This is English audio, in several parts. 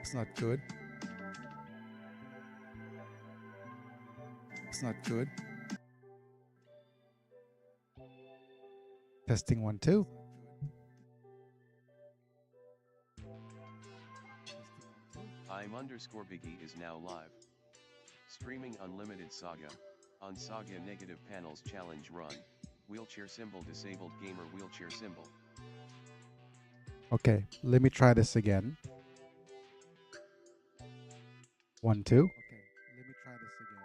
It's not good. It's not good. Testing 1 2. I'm underscore Biggy is now live. Streaming unlimited Saga. On Saga negative panels challenge run. Wheelchair symbol disabled gamer wheelchair symbol. Okay, let me try this again. 1 2. Okay, let me try this again.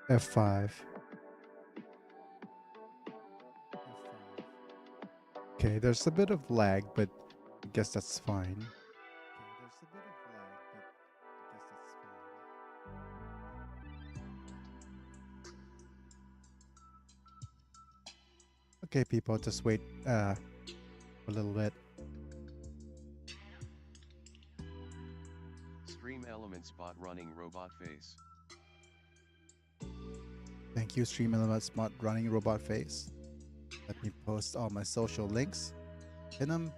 1 2. F5. Okay, there's a bit of lag, but I guess that's fine. Okay, people, just wait a little bit. Stream element spot running robot face. Thank you, Stream Element Smart running robot face. Let me post all my social links. Pin them.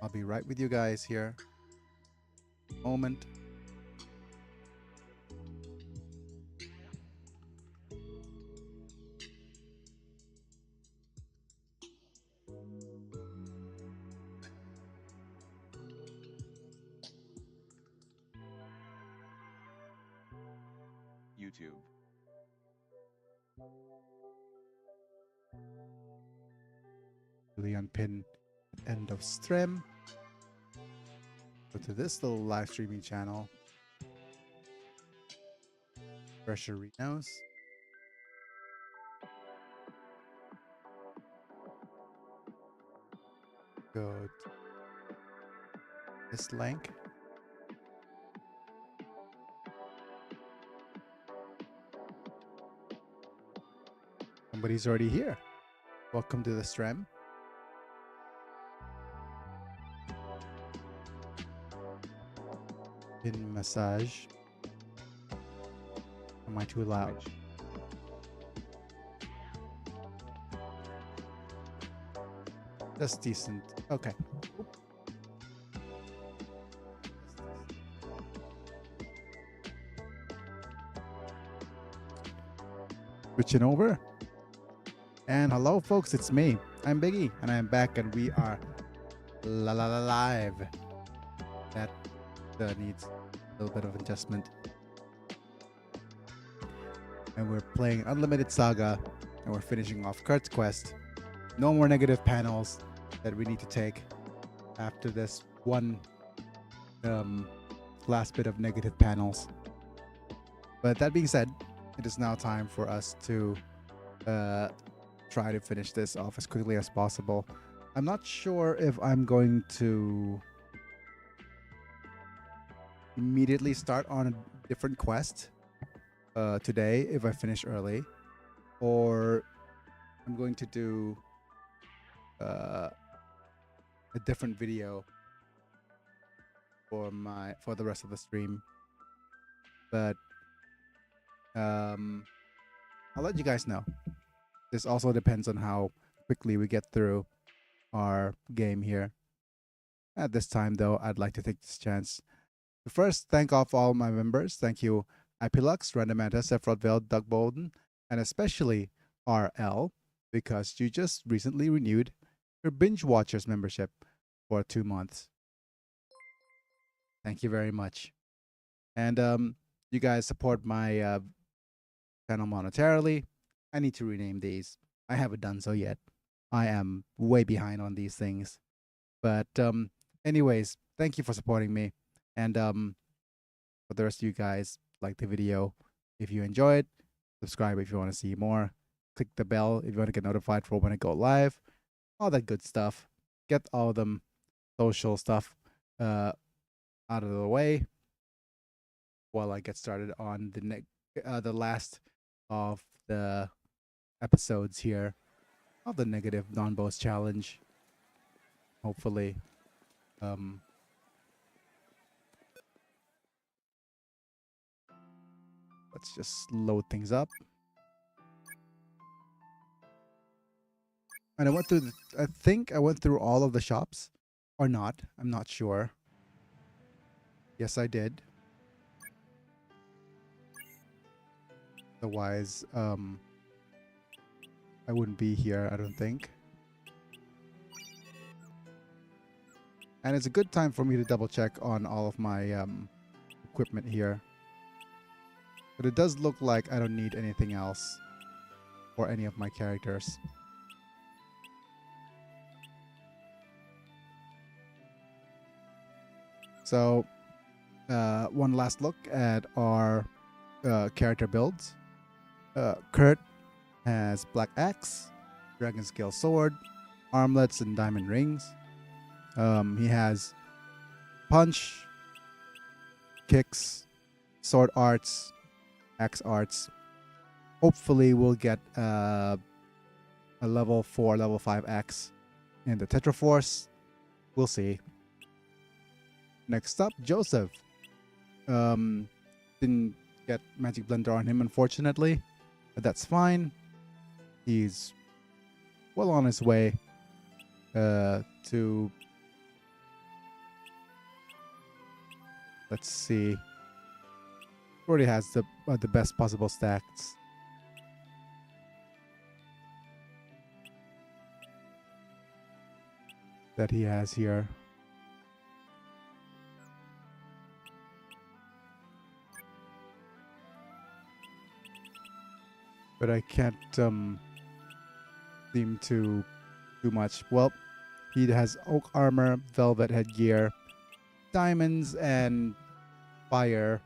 I'll be right with you guys here. Moment. YouTube. Really unpin end of stream. Go to this little live streaming channel. Pressure Renos. Go to this link. Somebody's already here. Welcome to the stream. In massage. Am I too loud? Twitch. That's decent. Okay. Switching over. And hello, folks. It's me. I'm Biggy, and I'm back, and we are live. That needs a little bit of adjustment. And we're playing Unlimited Saga, and we're finishing off Kurt's quest. No more negative panels that we need to take after this one last bit of negative panels. But that being said, it is now time for us to try to finish this off as quickly as possible. I'm not sure if I'm going to immediately start on a different quest today if I finish early, or I'm going to do a different video for the rest of the stream. But I'll let you guys know. This also depends on how quickly we get through our game here. At this time, though, I'd like to take this chance to first thank off all my members. Thank you, Ipilux, Randamanta, Sephirothville, Doug Bolden, and especially RL, because you just recently renewed your Binge Watchers membership for 2 months. Thank you very much. And you guys support my channel monetarily. I need to rename these. I haven't done so yet. I am way behind on these things. But anyways, thank you for supporting me. And for the rest of you guys, like the video if you enjoy it. Subscribe if you want to see more. Click the bell if you want to get notified for when I go live. All that good stuff. Get all of them social stuff out of the way while I get started on the last of the episodes here of the negative non-boss challenge. Hopefully, let's just load things up. And I went through. I think I went through all of the shops, or not. I'm not sure. Yes, I did. Otherwise, I wouldn't be here. I don't think. And it's a good time for me to double check on all of my equipment here. But it does look like I don't need anything else for any of my characters. So, one last look at our character builds. Kurt has Black Axe, Dragon Scale Sword, armlets, and diamond rings. He has punch, kicks, sword arts, axe arts. Hopefully, we'll get a level 4, level 5 axe in the Tetraforce. We'll see. Next up, Joseph. Didn't get Magic Blender on him, unfortunately, but that's fine. He's well on his way to. Let's see. Already has the best possible stats. That he has here. But I can't seem to do much. Well, he has oak armor, velvet headgear, diamonds, and fire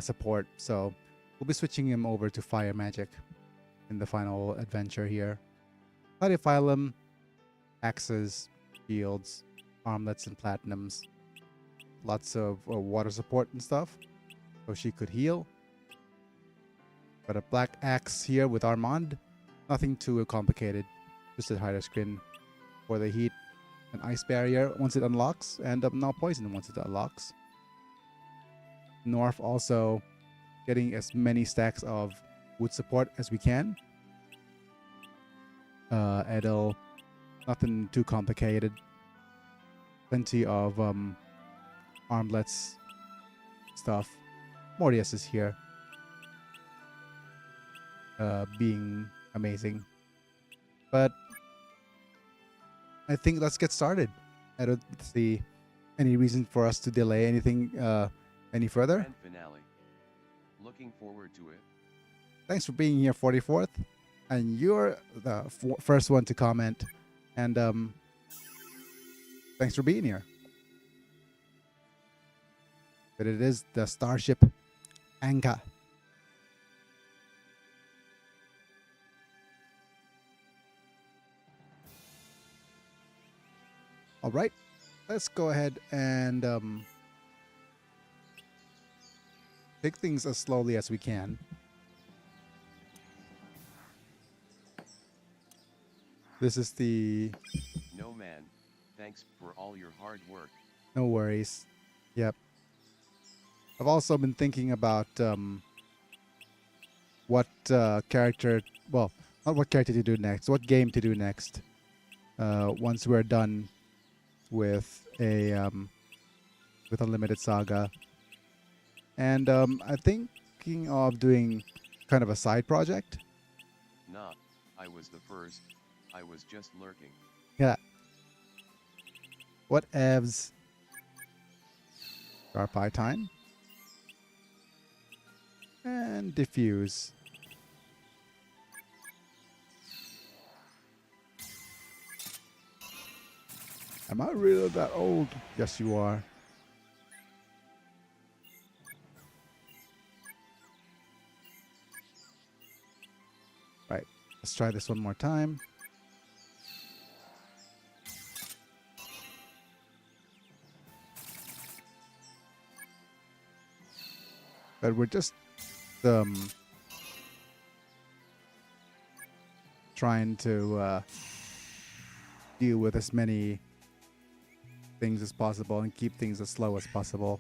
support. So we'll be switching him over to fire magic in the final adventure here. Platyphylum, axes, shields, armlets, and platinums. Lots of water support and stuff. So she could heal. Got a black axe here with Armand. Nothing too complicated. Just a hider screen for the heat. An ice barrier once it unlocks. And now poison once it unlocks. North also getting as many stacks of wood support as we can. Edel, nothing too complicated. Plenty of armlets stuff. Mortius is here. Being amazing. But I think let's get started. I don't see any reason for us to delay anything any further. Grand finale. Looking forward to it. Thanks for being here, 44th. And you're the first one to comment. And thanks for being here. But it is the Starship Anka. All right, let's go ahead and take things as slowly as we can. This is the... No man, thanks for all your hard work. No worries. Yep. I've also been thinking about what character... Well, not what character to do next. What game to do next. Once we're done with a with Unlimited Saga, and I'm thinking of doing kind of a side project. Nah, I was the first. I was just lurking. Yeah. What evs? Star pie time and diffuse. Am I really that old? Yes, you are. Right. Let's try this one more time. But we're just trying to deal with as many things as possible and keep things as slow as possible.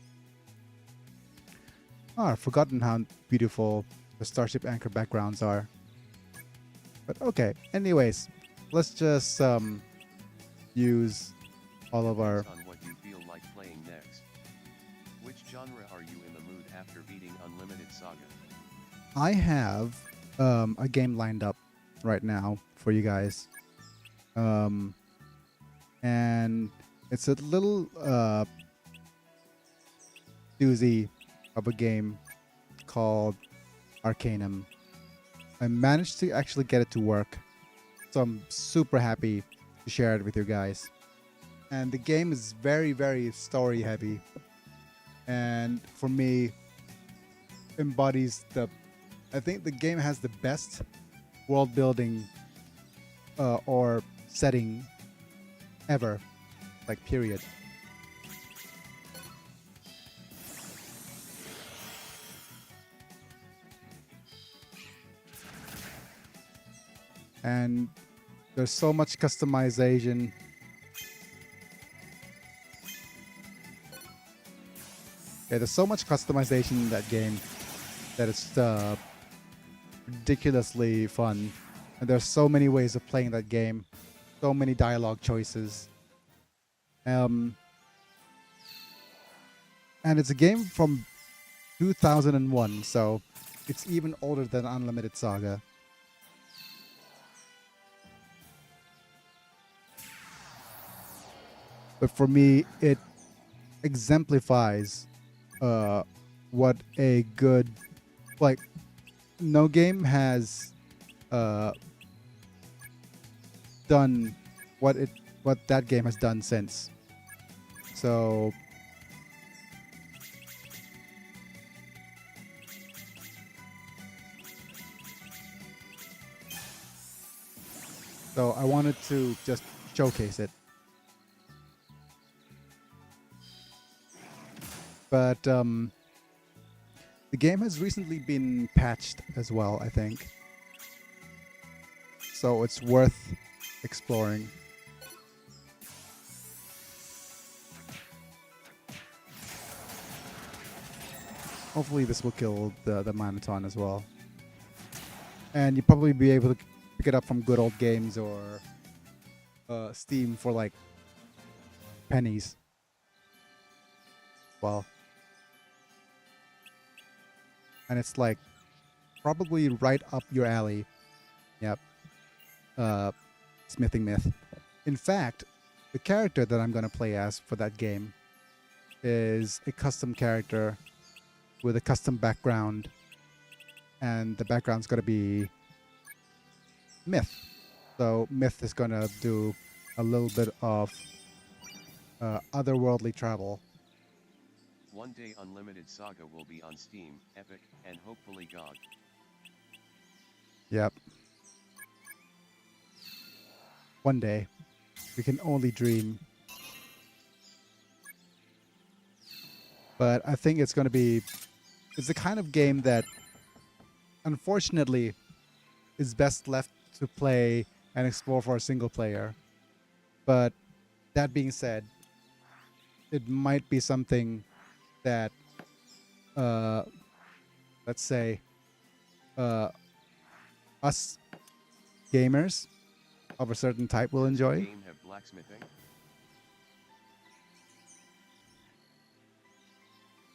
Oh, I've forgotten how beautiful the Starship Anchor backgrounds are. But okay, anyways, let's just use all of our. Depends on what you feel like playing next. Which genre are you in the mood after beating Unlimited Saga? I have a game lined up right now for you guys, um, and it's a little doozy of a game called Arcanum. I managed to actually get it to work, so I'm super happy to share it with you guys. And the game is very, very story heavy, and for me, embodies the. I think the game has the best world building or setting ever, like period. And there's so much customization. Yeah, there's so much customization in that game that it's ridiculously fun. And there's so many ways of playing that game, so many dialogue choices. Um, and it's a game from 2001, so it's even older than Unlimited Saga. But for me, it exemplifies uh, what a good, like, no game has uh, done what that game has done since. So I wanted to just showcase it. But the game has recently been patched as well, I think. So it's worth exploring. Hopefully this will kill the Manoton as well. And you'll probably be able to pick it up from Good Old Games or Steam for like pennies. Well, and it's like probably right up your alley. Yep. Uh, Smithing Myth. In fact, the character that I'm going to play as for that game is a custom character with a custom background, and the background's going to be Myth. So Myth is going to do a little bit of otherworldly travel. One day Unlimited Saga will be on Steam, Epic, and hopefully GOG. Yep. One day. We can only dream. But I think it's going to be... It's the kind of game that, unfortunately, is best left to play and explore for a single player. But that being said, it might be something that, let's say, uh, us gamers of a certain type will Does the enjoy. game have blacksmithing?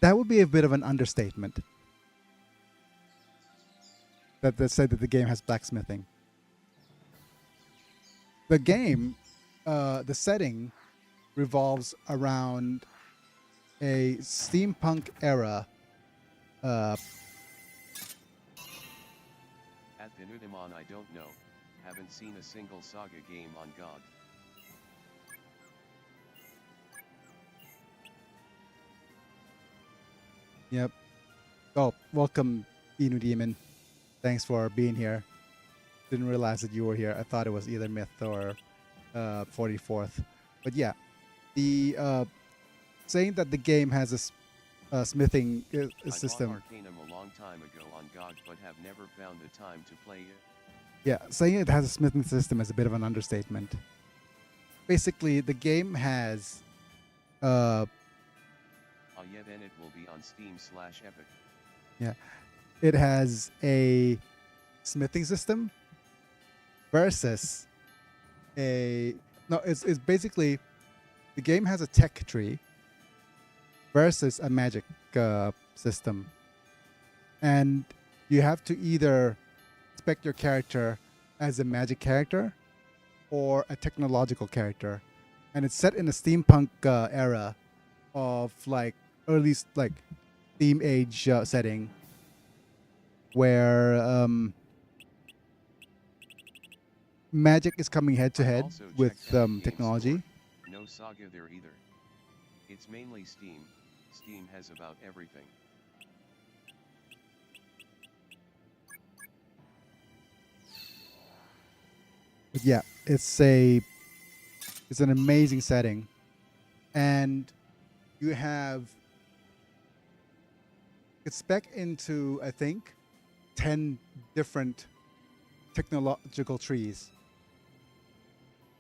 That would be a bit of an understatement. That they said that the game has blacksmithing. The game, the setting revolves around a steampunk era. Uh, At Denudimon I don't know. Haven't seen a single Saga game on GOG. yep. Oh, welcome, Inu Demon. Thanks for being here. Didn't realize that you were here. I thought it was either Myth or 44th. But yeah, the saying that the game has a smithing I system. bought Arcanum a long time ago on GOG but have never found the time to play it. Yeah, saying it has a smithing system is a bit of an understatement. Basically, the game has uh, Ah yeah, then it will be on Steam/Epic. yeah, it has a smithing system versus a no. It's basically the game has a tech tree versus a magic system, and you have to either spec your character as a magic character or a technological character, and it's set in a steampunk era of like early like steam age setting where magic is coming head to I head also with checked Epic Games Store. technology. No Saga there either. It's mainly Steam. Steam has about everything. But yeah, it's an amazing setting, and you have it's spec into I think 10 different technological trees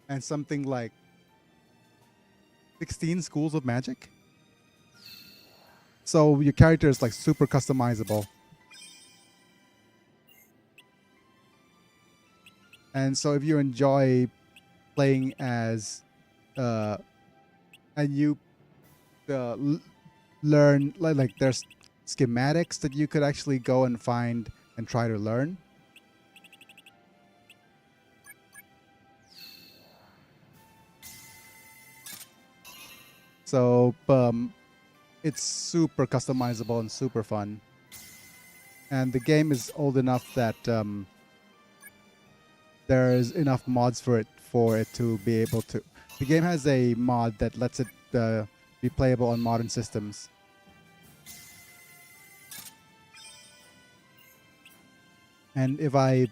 and something like 16 schools of magic. So your character is like super customizable. And so if you enjoy playing as uh and you learn like there's schematics that you could actually go and find and try to learn. So it's super customizable and super fun. And the game is old enough that there's enough mods for it to be able to. The game has a mod that lets it be playable on modern systems. And if I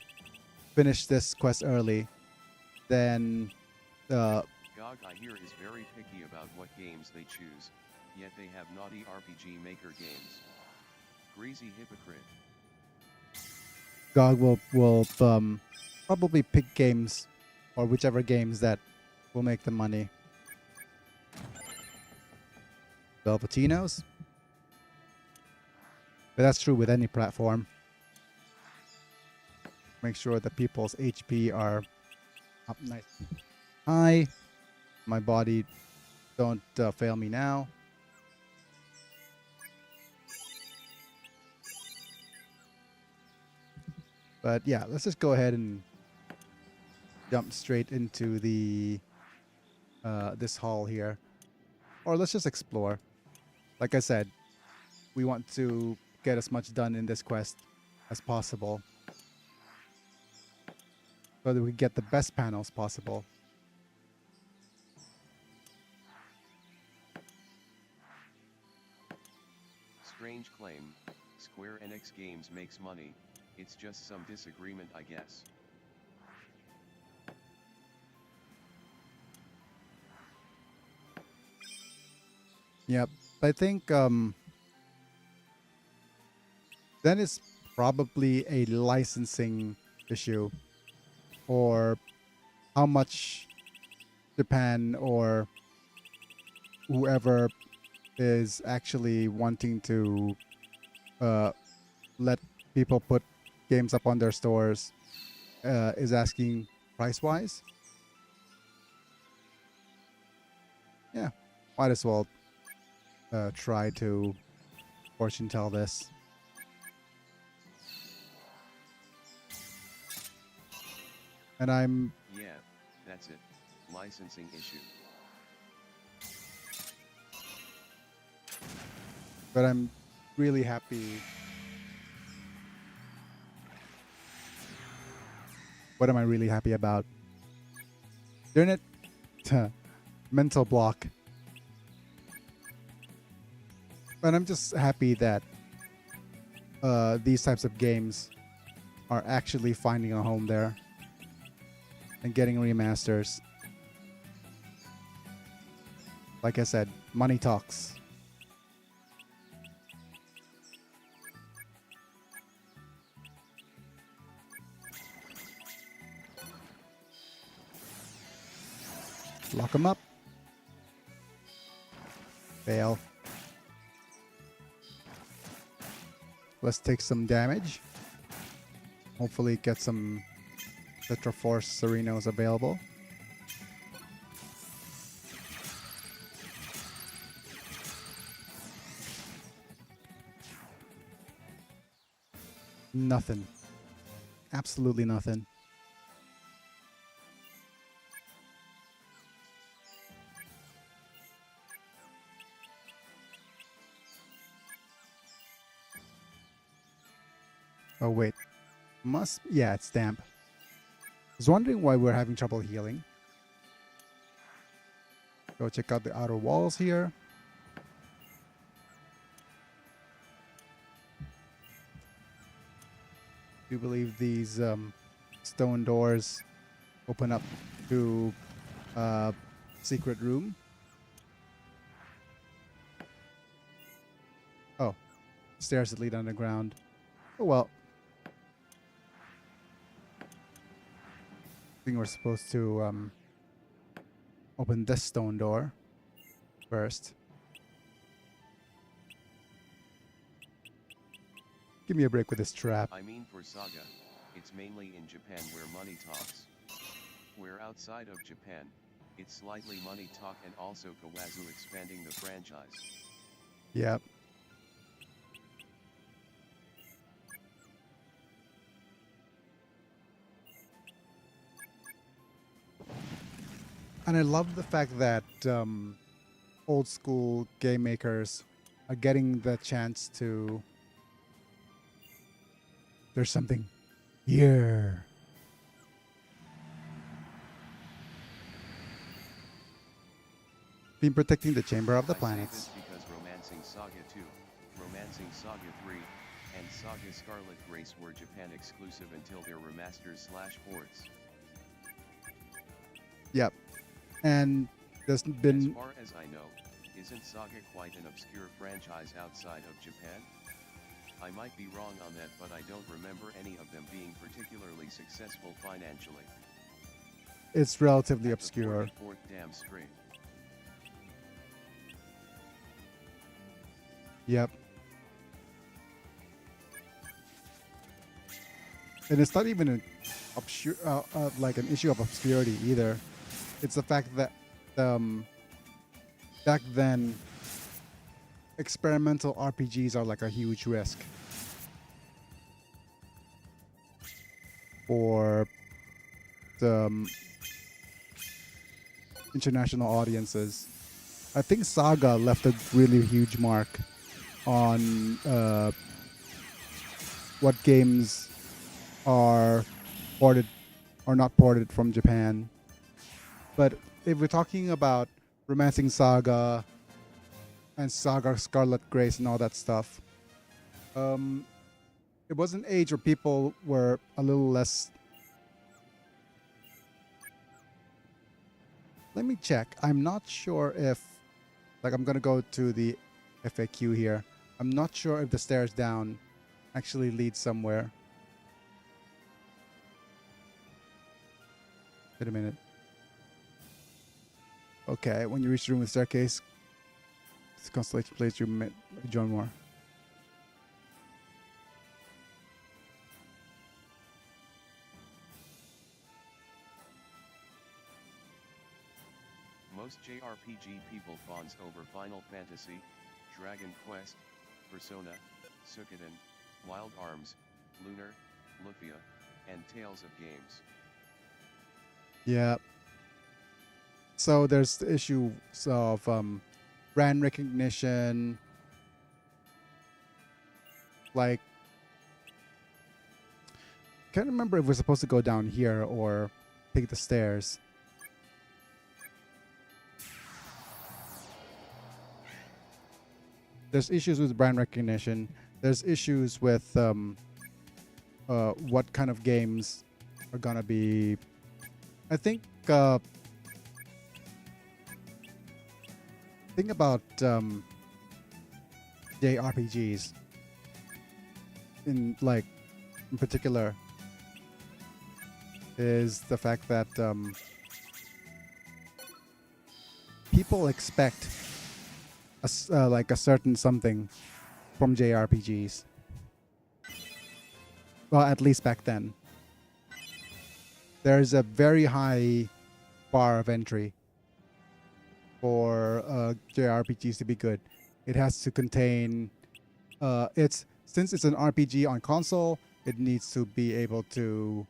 finish this quest early, then GOG I hear is very picky about what games they choose, yet they have naughty RPG Maker games. Greasy hypocrite. GOG will probably pick games or whichever games that will make the money. Velvetinos, but that's true with any platform. Make sure that people's HP are up nice high. My body don't fail me now. But yeah, let's just go ahead and jump straight into the this hall here, or let's just explore. Like I said, we want to get as much done in this quest as possible, so that we get the best panels possible. Strange claim, Square Enix Games makes money, it's just some disagreement I guess. Yep, I think then it's probably a licensing issue, or how much Japan or whoever is actually wanting to let people put games up on their stores is asking price wise. Yeah, might as well try to fortune tell this. And Yeah, that's it. Licensing issue. but I'm really happy. What am I really happy about? Darn it. Mental block. But I'm just happy that these types of games are actually finding a home there and getting remasters. Like I said, money talks. Lock them up. Fail. Let's take some damage. Hopefully get some Tetraforce Serenos available. Nothing. Absolutely nothing. Oh wait, yeah, it's damp. I was wondering why we're having trouble healing. Go check out the outer walls here. Do believe these stone doors open up to a secret room? Oh, stairs that lead underground. Oh well. I think we're supposed to open this stone door first. Give me a break with this trap. I mean for Saga, it's mainly in Japan where money talks. Where outside of Japan, it's slightly money talk and also Kawazu expanding the franchise. Yep. And I love the fact that old school game makers are getting the chance to. There's something here. Been protecting the Chamber of the I say Planets. this because Romancing Saga 2, Romancing Saga 3, and Saga Scarlet Grace were Japan exclusive until their remasters/ports. Yep. And there's been. As far as I know, isn't Saga quite an obscure franchise outside of Japan? I might be wrong on that, but I don't remember any of them being particularly successful financially. It's relatively At obscure. the 44th damn straight. Yep. And it's not even an like an issue of obscurity either. It's the fact that back then experimental RPGs are like a huge risk for the international audiences. I think Saga left a really huge mark on what games are ported or not ported from Japan. But if we're talking about Romancing Saga and Saga Scarlet Grace and all that stuff, it was an age where people were a little less. Let me check. I'm not sure if, like, I'm gonna go to the FAQ here. I'm not sure if the stairs down actually lead somewhere. Wait a minute. Okay, when you reach the room with staircase, this constellation plays you join more. Most JRPG people fawns over Final Fantasy, Dragon Quest, Persona, Suikoden, Wild Arms, Lunar, Lufia, and Tales of Games. Yeah. So there's the issue of brand recognition. Like, can't remember if we're supposed to go down here or take the stairs. There's issues with brand recognition. There's issues with what kind of games are gonna be. I think think about JRPGs in particular is the fact that people expect like a certain something from JRPGs. Well, at least back then. There's a very high bar of entry for JRPGs to be good. It has to contain since it's an RPG on console, it needs to be able to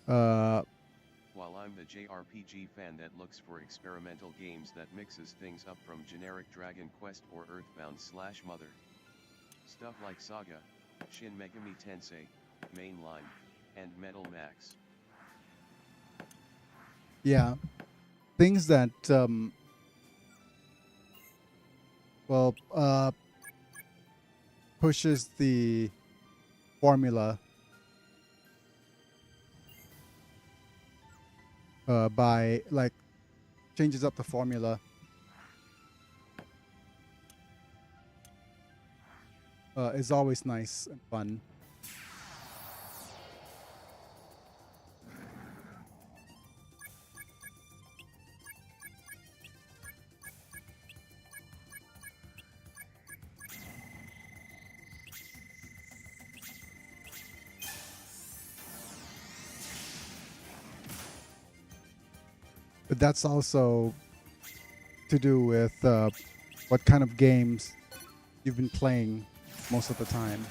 While I'm the JRPG fan that looks for experimental games that mixes things up from generic Dragon Quest or Earthbound/Mother. Stuff like Saga, Shin Megami Tensei, Mainline, and Metal Max. yeah, things that well pushes the formula by like changes up the formula is always nice and fun. But that's also to do with what kind of games you've been playing most of the time.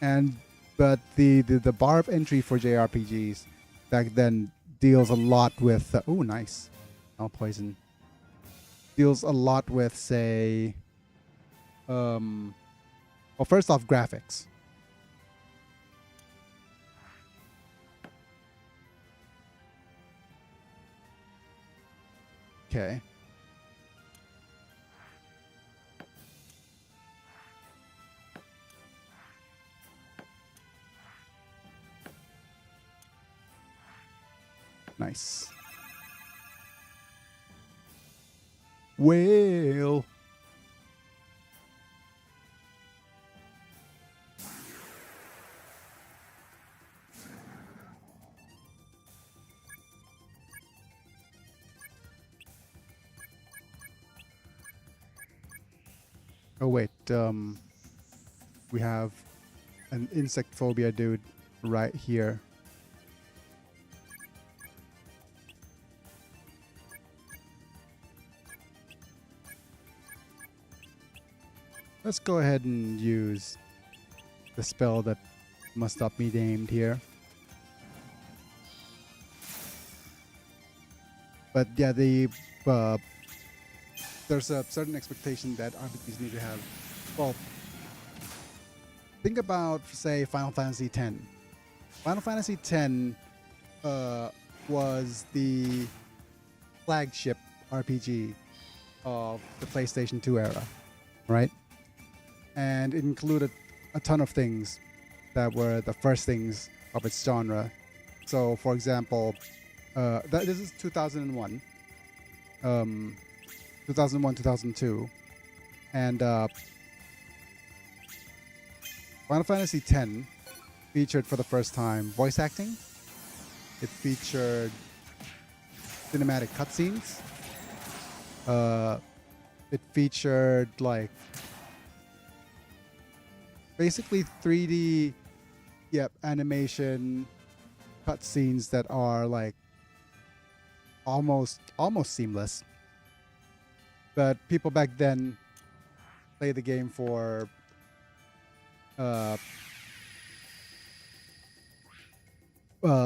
And but the bar of entry for JRPGs back then deals a lot with oh nice, I'll poison deals a lot with say well first off graphics. Okay. Nice. Well. Oh wait, we have an insect phobia dude right here. Let's go ahead and use the spell that must not be named here. But yeah, there's a certain expectation that RPGs need to have. Well, think about say Final Fantasy X. Final Fantasy X was the flagship RPG of the PlayStation 2 era, right? And it included a ton of things that were the first things of its genre. So, for example, this is 2001, 2001, 2002, and Final Fantasy X featured for the first time voice acting. It featured cinematic cutscenes. It featured like basically 3D, animation cutscenes that are like almost seamless. But people back then played the game for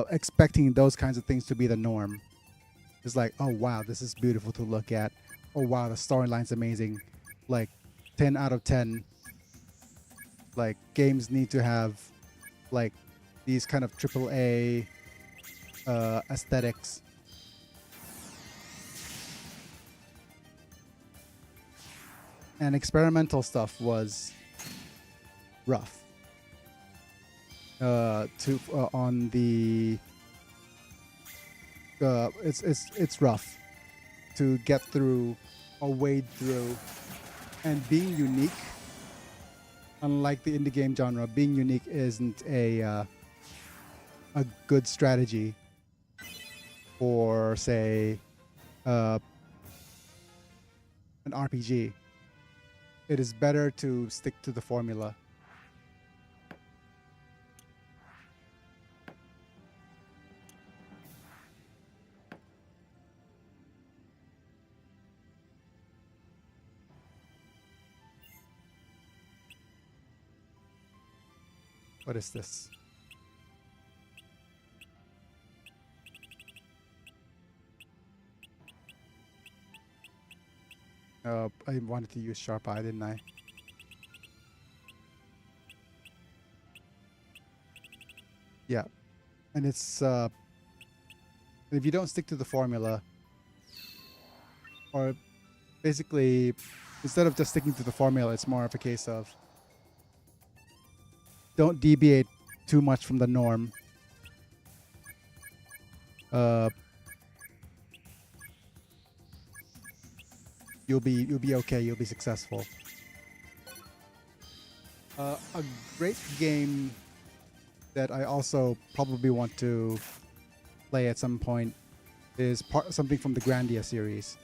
expecting those kinds of things to be the norm. It's like, oh wow, this is beautiful to look at. Oh wow, the storyline's amazing. Like 10 out of 10. Like games need to have like these kind of AAA aesthetics. And experimental stuff was rough. On the it's rough to get through or wade through, and being unique. Unlike the indie game genre, being unique isn't a good strategy for say an RPG. It is better to stick to the formula. What is this? I wanted to use Sharp Eye, didn't I? Yeah. And it's if you don't stick to the formula, or basically instead of just sticking to the formula, it's more of a case of don't deviate too much from the norm. You'll be okay. You'll be successful. A great game that I also probably want to play at some point is something from the Grandia series,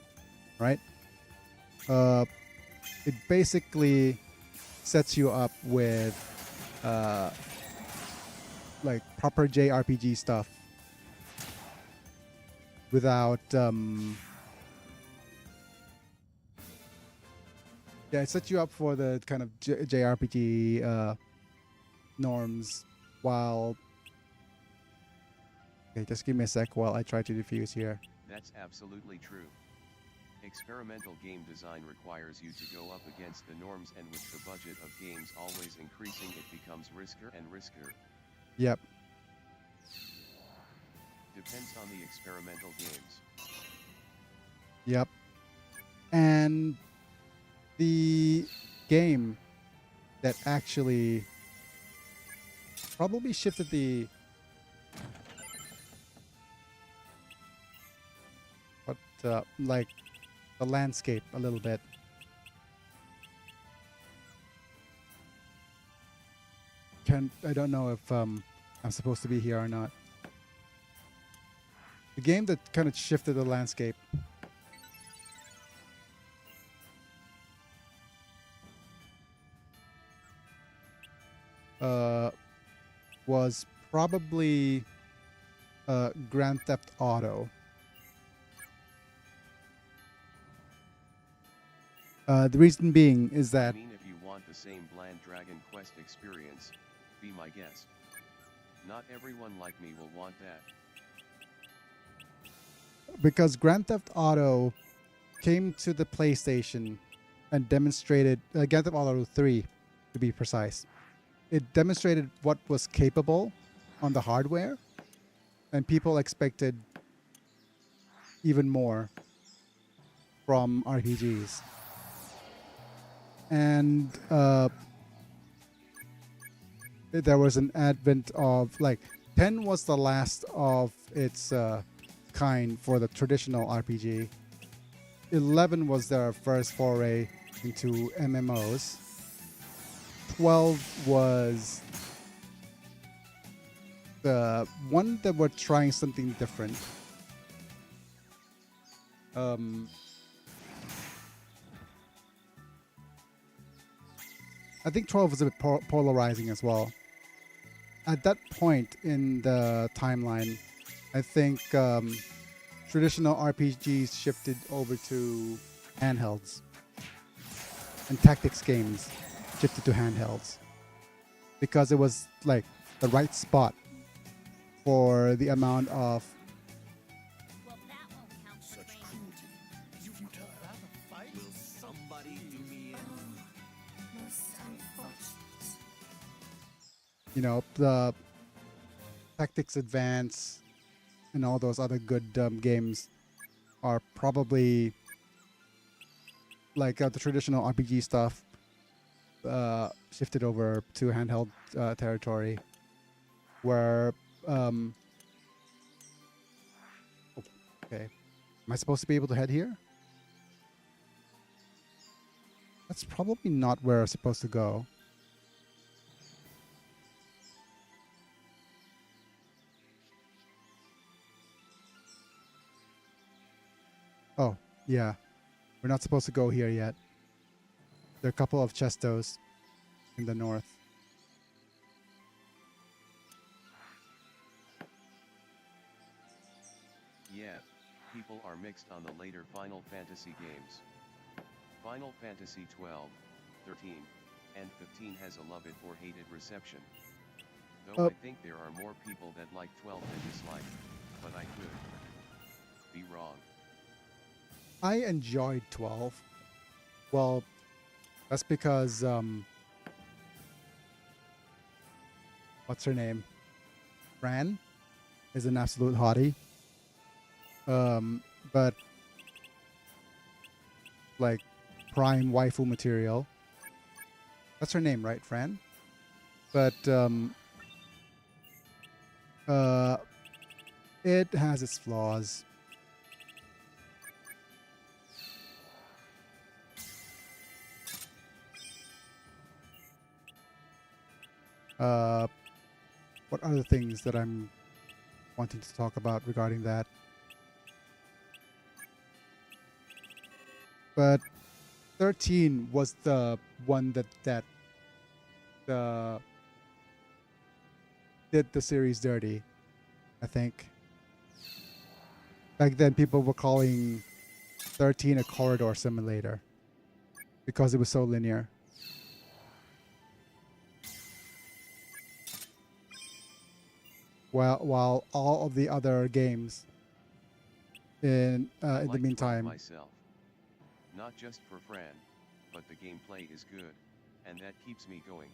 right? Uh, it basically sets you up with like proper JRPG stuff without yeah, it sets you up for the kind of JRPG norms while okay, just give me a sec while I try to defuse here. That's absolutely true. Experimental game design requires you to go up against the norms, and with the budget of games always increasing, it becomes riskier and riskier. Yep. Depends on the experimental games. Yep. And the game that actually probably shifted the like the landscape a little bit. I don't know if I'm supposed to be here or not. The game that kind of shifted the landscape was probably Grand Theft Auto. The reason being is I that mean, if you want the same bland Dragon Quest experience, be my guest. Not everyone like me will want that. because Grand Theft Auto came to the PlayStation and demonstrated Grand Theft Auto 3 to be precise. It demonstrated what was capable on the hardware, and people expected even more from RPGs. And there was an advent of like 10 was the last of its kind for the traditional RPG. 11 was their first foray into MMOs. 12 was the one that were trying something different. I think 12 was a bit polarizing as well. At that point in the timeline, I think traditional RPGs shifted over to handhelds, and tactics games shifted to handhelds because it was like the right spot for the amount of Such cruelty is futile. Will somebody do me in? the Tactics Advance and all those other good games are probably like the traditional RPG stuff shifted over to handheld territory where okay, am I supposed to be able to head here? That's probably not where I'm supposed to go. Oh, yeah. We're not supposed to go here yet. There are a couple of chestos in the north. Yeah, people are mixed on the later Final Fantasy games. Final Fantasy 12, 13, and 15 has a love it or hate it reception. Though I think there are more people that like 12 than dislike, but I could be wrong. I enjoyed 12. Well, that's because what's her name? Fran is an absolute hottie. But like prime waifu material. That's her name, right, Fran? But it has its flaws. What other things that I'm wanting to talk about regarding that? But 13 was the one that uh, did the series dirty, I think. Back then, people were calling 13 a corridor simulator because it was so linear. While all of the other games in the Like 12 meantime, myself. Not just for Fran, but the gameplay is good, and that keeps me going.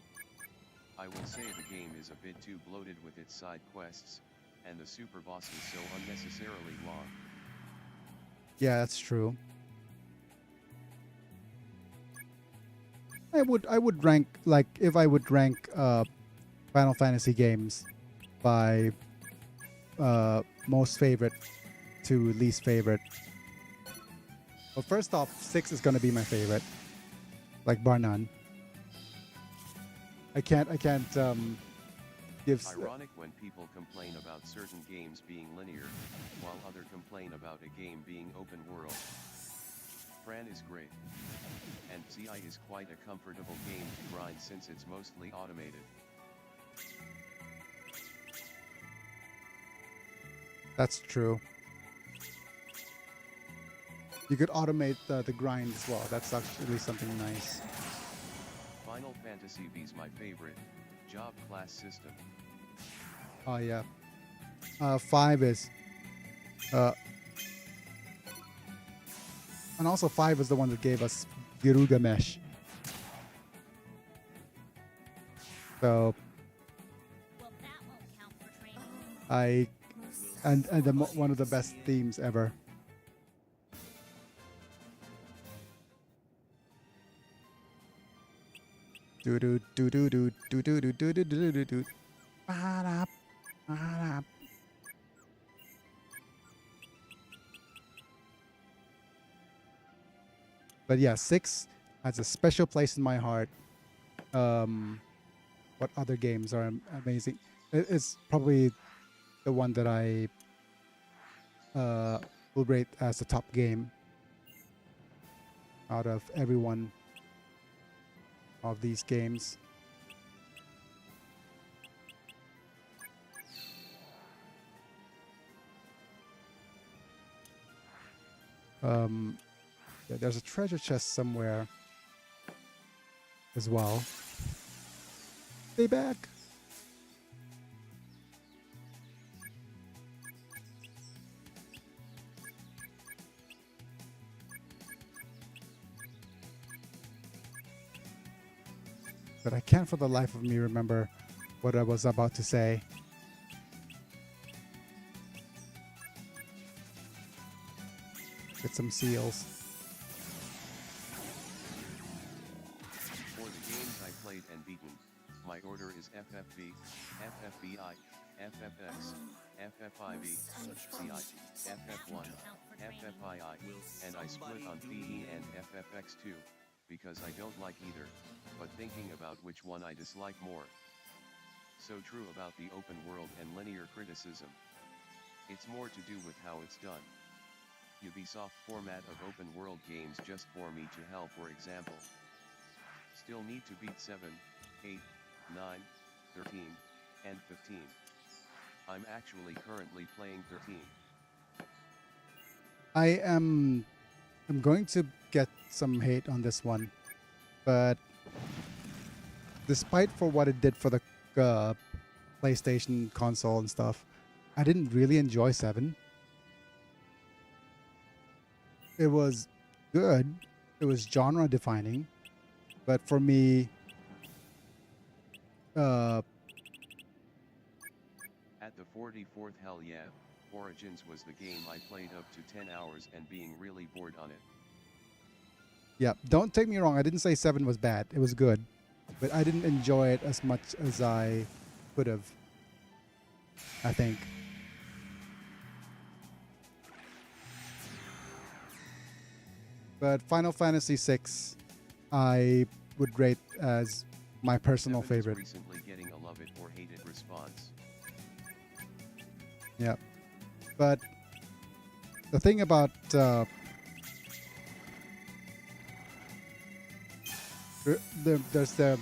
I will say the game is a bit too bloated with its side quests, and the super boss is so unnecessarily long. yeah, that's true. I would rank, like, if I would rank Final Fantasy games by most favorite to least favorite. Well, first off, 6 is gonna be my favorite, like bar none. I can't give. Ironic when people complain about certain games being linear, while others complain about a game being open world. Fran is great. And CI is quite a comfortable game to grind since it's mostly automated. That's true. You could automate the grind as well. That's actually something nice. Final Fantasy V's my favorite, job class system. Oh yeah. 5 is and also 5 is the one that gave us Girugamesh. So I and one of the best themes ever. Do do do do do do do do do do do do do. Ba-da, ba-da. But yeah, 6 has a special place in my heart. What other games are amazing? It's probably the one that I will rate as the top game out of every one of these games. Yeah, there's a treasure chest somewhere as well. Stay back. But I can't for the life of me remember what I was about to say. Get some seals. For the games I played and beaten, my order is FFV, FFBI, FFX, FFIV, CI, FF1, FFII, and I split on PE and FFX2, because I don't like either, but thinking about which one I dislike more. So true about the open world and linear criticism. It's more to do with how it's done. Ubisoft format of open world games just for me to hell, for example. Still need to beat 7, 8, 9, 13, and 15. I'm actually currently playing 13. I'm going to get some hate on this one, but despite for what it did for the PlayStation console and stuff, I didn't really enjoy 7. It was good. It was genre defining, but for me, uh, At the 44th, hell yeah, Origins was the game I played up to 10 hours and being really bored on it. yeah, don't take me wrong. I didn't say 7 was bad. It was good, but I didn't enjoy it as much as I could have, I think. But Final Fantasy 6, I would rate as my personal 7 is favorite. recently getting a love it or hate it response. Yeah. But the thing about there's the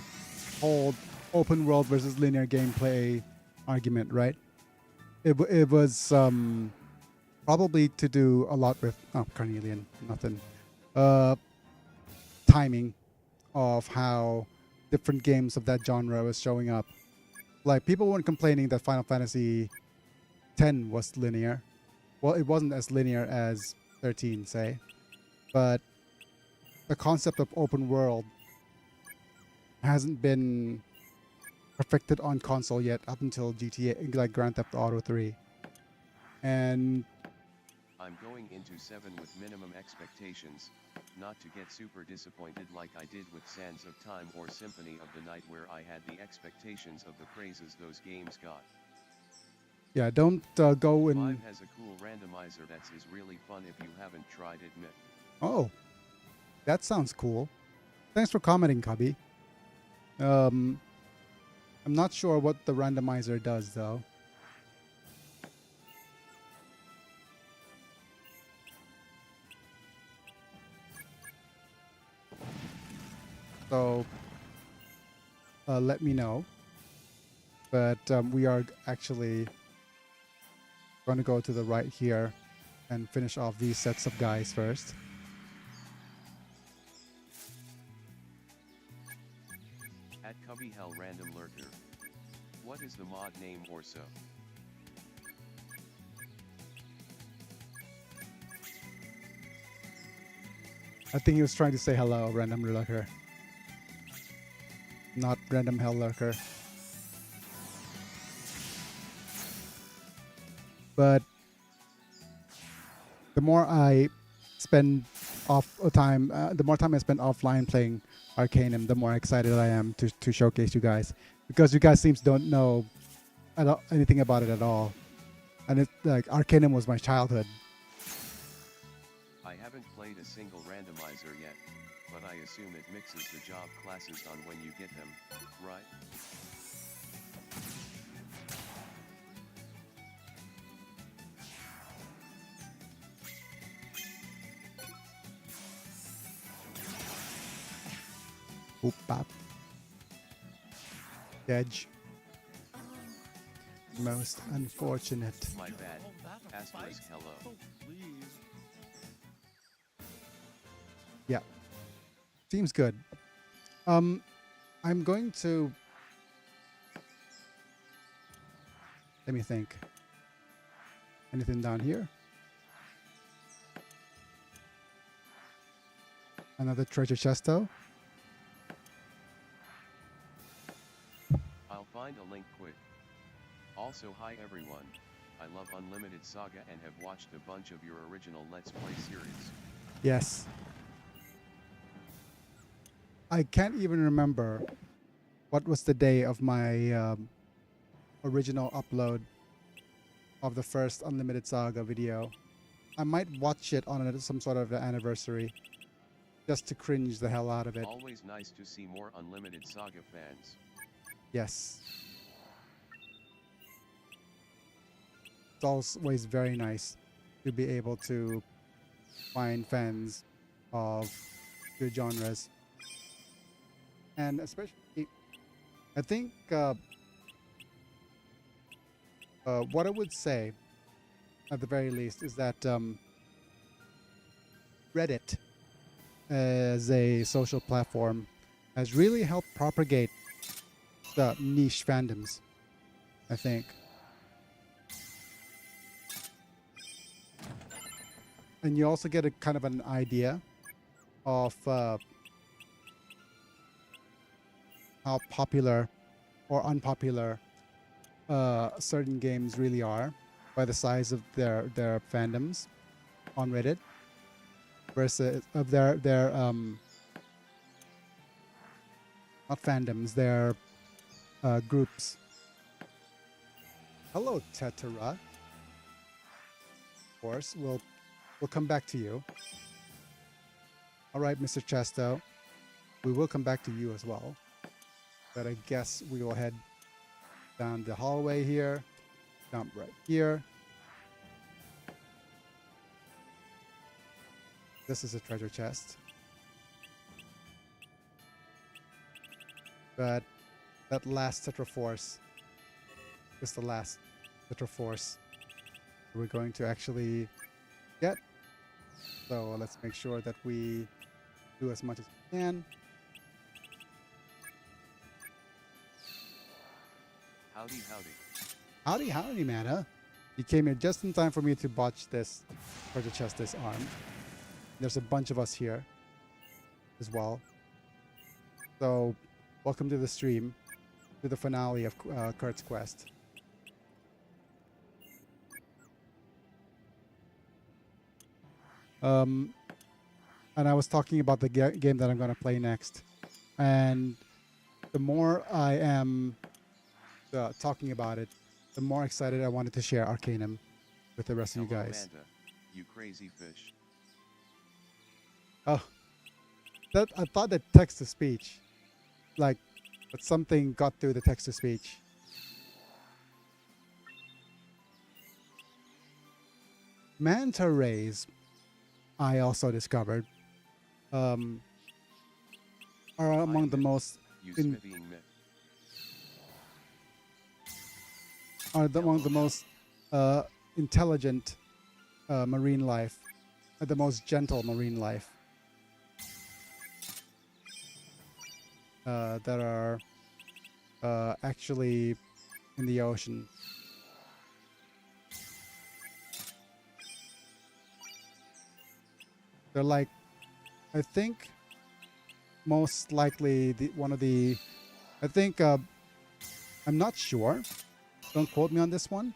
whole open world versus linear gameplay argument, right? It was probably to do a lot with Carnelian, nothing. Uh, timing of how different games of that genre was showing up. Like people weren't complaining that Final Fantasy 10 was linear. Well, it wasn't as linear as 13, say, but the concept of open world hasn't been perfected on console yet up until GTA, like Grand Theft Auto 3. And I'm going into 7 with minimum expectations, not to get super disappointed like I did with Sands of Time or Symphony of the Night where I had the expectations of the praises those games got. yeah, don't go in. 5 has a cool randomizer that's is really fun if you haven't tried it, Myth. Oh, that sounds cool. Thanks for commenting, Cubby. I'm not sure what the randomizer does though. So let me know. But we are actually going to go to the right here and finish off these sets of guys first. At Cubby Hell Random Lurker. What is the mod name or so? I think he was trying to say hello, Random Lurker. Not Random Hell Lurker. But the more I spend the more time I spend offline playing Arcanum, the more excited I am to showcase you guys, because you guys seems don't know anything about it at all, and it's like Arcanum was my childhood. I haven't played a single randomizer yet, but I assume it mixes the job classes on when you get them, right? Oop bop. Edge. Most unfortunate. My bad. Asterisk hello. Oh, please. Yeah. Seems good. I'm going to let me think. Anything down here? Another treasure chest though. I'll find a link quick. Also, hi everyone. I love Unlimited Saga and have watched a bunch of your original Let's Play series. Yes. I can't even remember what was the day of my original upload of the first Unlimited Saga video. I might watch it on some sort of anniversary just to cringe the hell out of it. Always nice to see more Unlimited Saga fans. Yes. It's always very nice to be able to find fans of your genres. And especially, I think what I would say, at the very least, is that Reddit, as a social platform, has really helped propagate the niche fandoms. I think. And you also get a kind of an idea of how popular or unpopular certain games really are by the size of their fandoms on Reddit versus of their not fandoms, their groups. Hello, Tetera. Of course, we'll come back to you. All right, Mr. Chesto, we will come back to you as well. But I guess we will head down the hallway here, jump right here. This is a treasure chest. But that last Tetraforce is the last Tetraforce we're going to actually get. So let's make sure that we do as much as we can. Howdy, howdy. Howdy, howdy, Mana. You came here just in time for me to botch this treasure chest disarm. There's a bunch of us here as well. So, welcome to the stream, to the finale of Kurt's quest. And I was talking about the game that I'm going to play next. And the more I am talking about it, the more excited I wanted to share Arcanum with the rest of you guys. Manta, you crazy fish. Oh, that I thought that text to speech, like, but something got through the text to speech. Manta rays, I also discovered, are among the most You in, smithing myth. among the most intelligent marine life, the most gentle marine life that are actually in the ocean. They're like, I think, most likely I think, I'm not sure. Don't quote me on this one,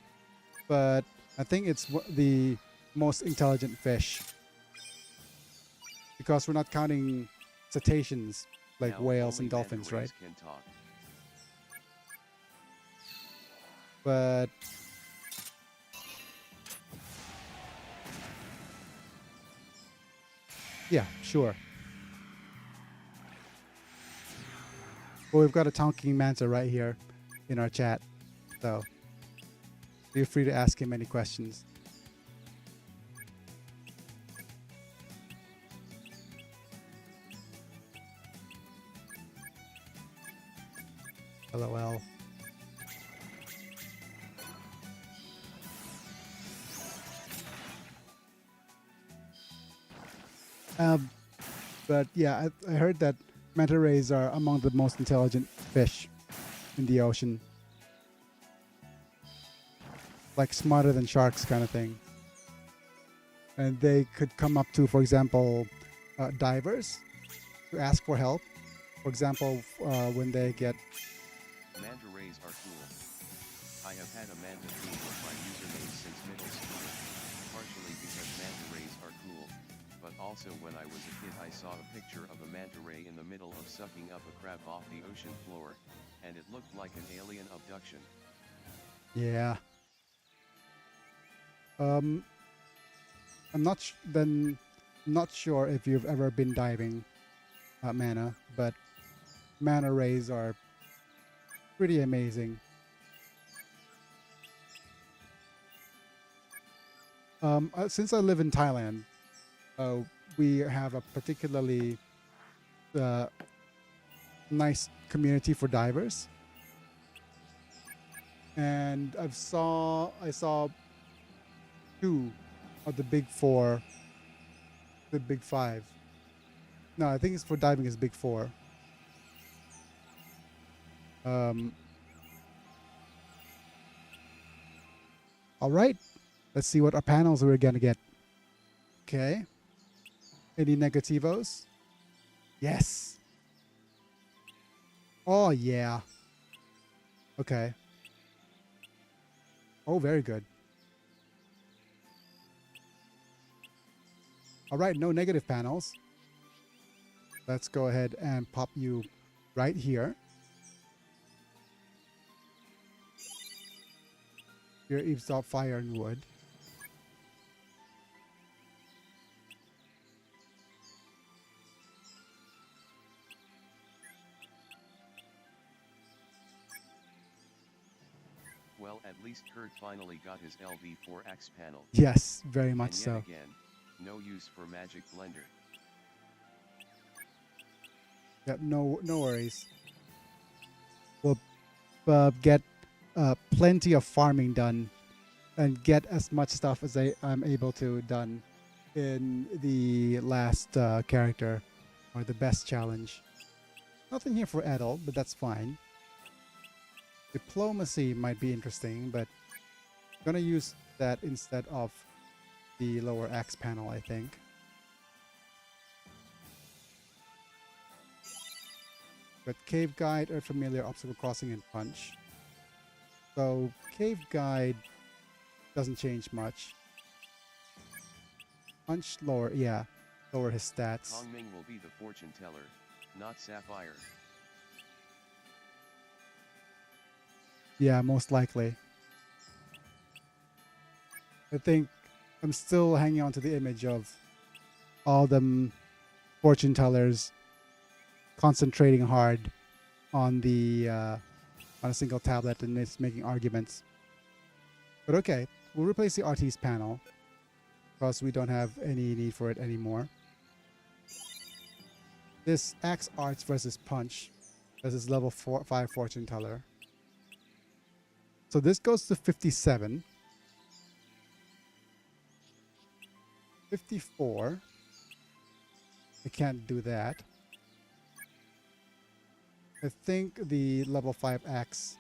but I think it's the most intelligent fish because we're not counting cetaceans like Now, whales and only dolphins, manta right? rays can talk. But yeah, sure. Well, we've got a talking manta right here in our chat, so feel free to ask him any questions. LOL. But yeah, I heard that manta rays are among the most intelligent fish in the ocean. Like smarter than sharks kind of thing. And they could come up to, for example, divers to ask for help. For example, when they get... Manta rays are cool. I have had a manta theme with my username since middle school, partially because manta rays are cool, but also when I was a kid I saw a picture of a manta ray in the middle of sucking up a crab off the ocean floor, and it looked like an alien abduction. Yeah. I'm not sure if you've ever been diving, Mana, but manta rays are pretty amazing. Since I live in Thailand, we have a particularly nice community for divers, and I saw two of the big four, the big five. No, I think it's for diving is big four. All right. Let's see what our panels we're gonna get. Okay. Any negativos? Yes. Oh yeah. Okay. Oh, very good. All right, no negative panels. Let's go ahead and pop you right here. Your eavesdrop fire and wood. Well, at least Kurt finally got his LV4X panel. Yes, very much And yet so. again, no use for Magic Blender. Yep, no worries. We'll get plenty of farming done and get as much stuff as I'm able to done in the last character or the best challenge. Nothing here for Edel, but that's fine. Diplomacy might be interesting, but I'm gonna use that instead of the lower axe panel, I think. But Cave Guide, Earth Familiar, Obstacle Crossing, and Punch. So Cave Guide doesn't change much. Punch lower, yeah, lower his stats. Kong Ming will be the fortune teller, not Sapphire. Yeah, most likely. I think I'm still hanging on to the image of all them fortune tellers concentrating hard on the on a single tablet and it's making arguments. But okay, we'll replace the RT's panel because we don't have any need for it anymore. This Axe Arts versus Punch. This is level 5 fortune teller. So this goes to 57. 54. I can't do that. I think the level 5 axe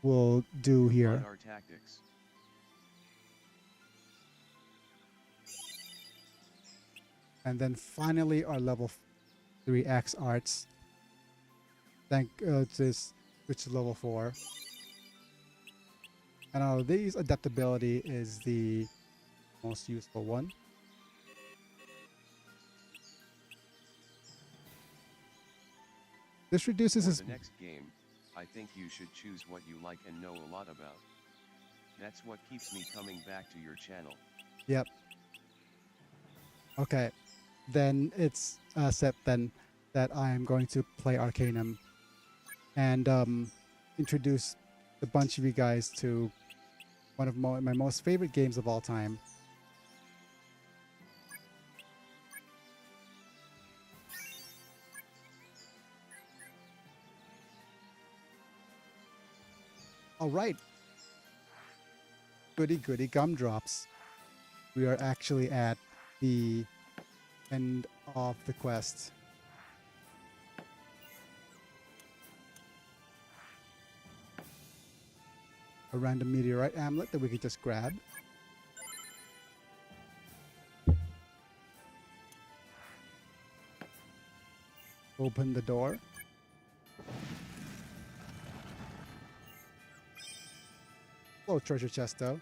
will do here. Our tactics. And then finally our level 3 axe arts. Thank this switch to level 4. And out of these, adaptability is the most useful one. This reduces For his... the next game, I think you should choose what you like and know a lot about. That's what keeps me coming back to your channel. Yep. Okay. Then it's set then that I am going to play Arcanum and introduce a bunch of you guys to one of my most favorite games of all time. All right. Goody goody gumdrops. We are actually at the end of the quest. A random meteorite amulet that we can just grab. Open the door. Hello, treasure chest though.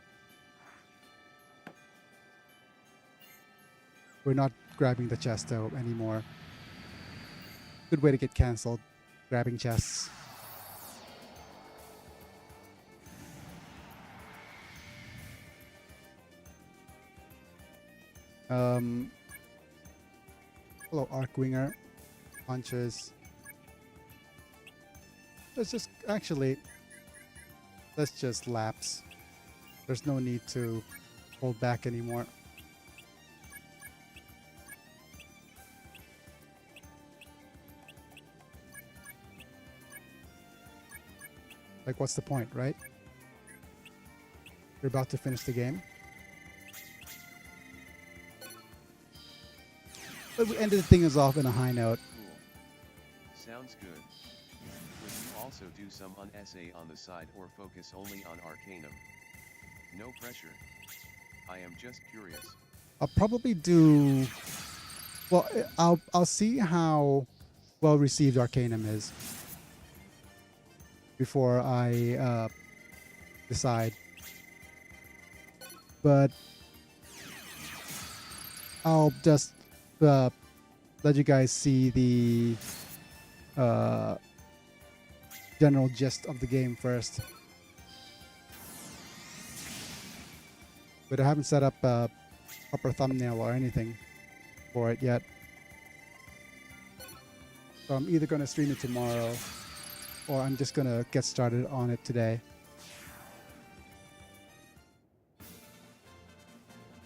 We're not grabbing the chest though anymore. Good way to get cancelled. Grabbing chests. Hello, Arcwinger. Punches. Let's just let's just lapse. There's no need to hold back anymore. Like, what's the point, right? You're about to finish the game. But we ended the thing off in a high note. Cool. Sounds good. Would you also do some essay on the side or focus only on Arcanum? No pressure. I am just curious. I'll probably do. Well, I'll see how well received Arcanum is before I decide. But I'll just uh, let you guys see the uh, general gist of the game first. But I haven't set up a proper thumbnail or anything for it yet. So I'm either going to stream it tomorrow or I'm just going to get started on it today.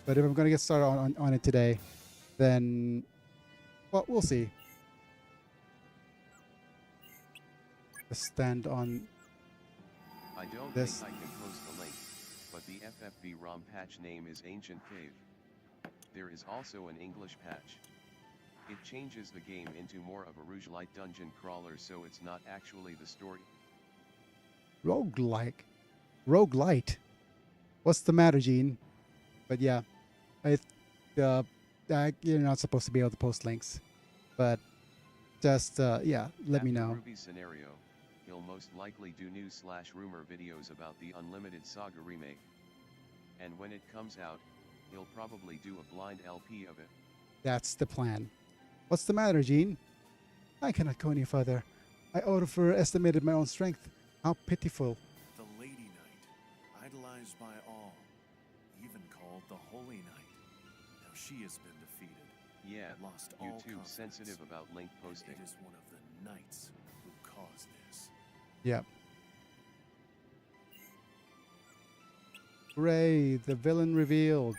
But if I'm going to get started on it today, then, well, we'll see. Just stand on I don't this. think I can post the link, but the FFB ROM patch name is Ancient Cave. There is also an English patch. It changes the game into more of a roguelite dungeon crawler, so it's not actually the story. Roguelike. Roguelite. What's the matter, Gene? But yeah, you're not supposed to be able to post links. But just, yeah, let me After know. Ruby's scenario, he'll most likely do news/rumor videos about the Unlimited Saga remake. And when it comes out, he'll probably do a blind LP of it. That's the plan. What's the matter, Gene? I cannot go any further. I overestimated my own strength. How pitiful. The Lady Knight, idolized by all, even called the Holy Knight. Now she has been defeated. Yeah, and lost all YouTube's confidence. sensitive about link posting. It is one of the knights who caused this. Yep. Hooray, the villain revealed.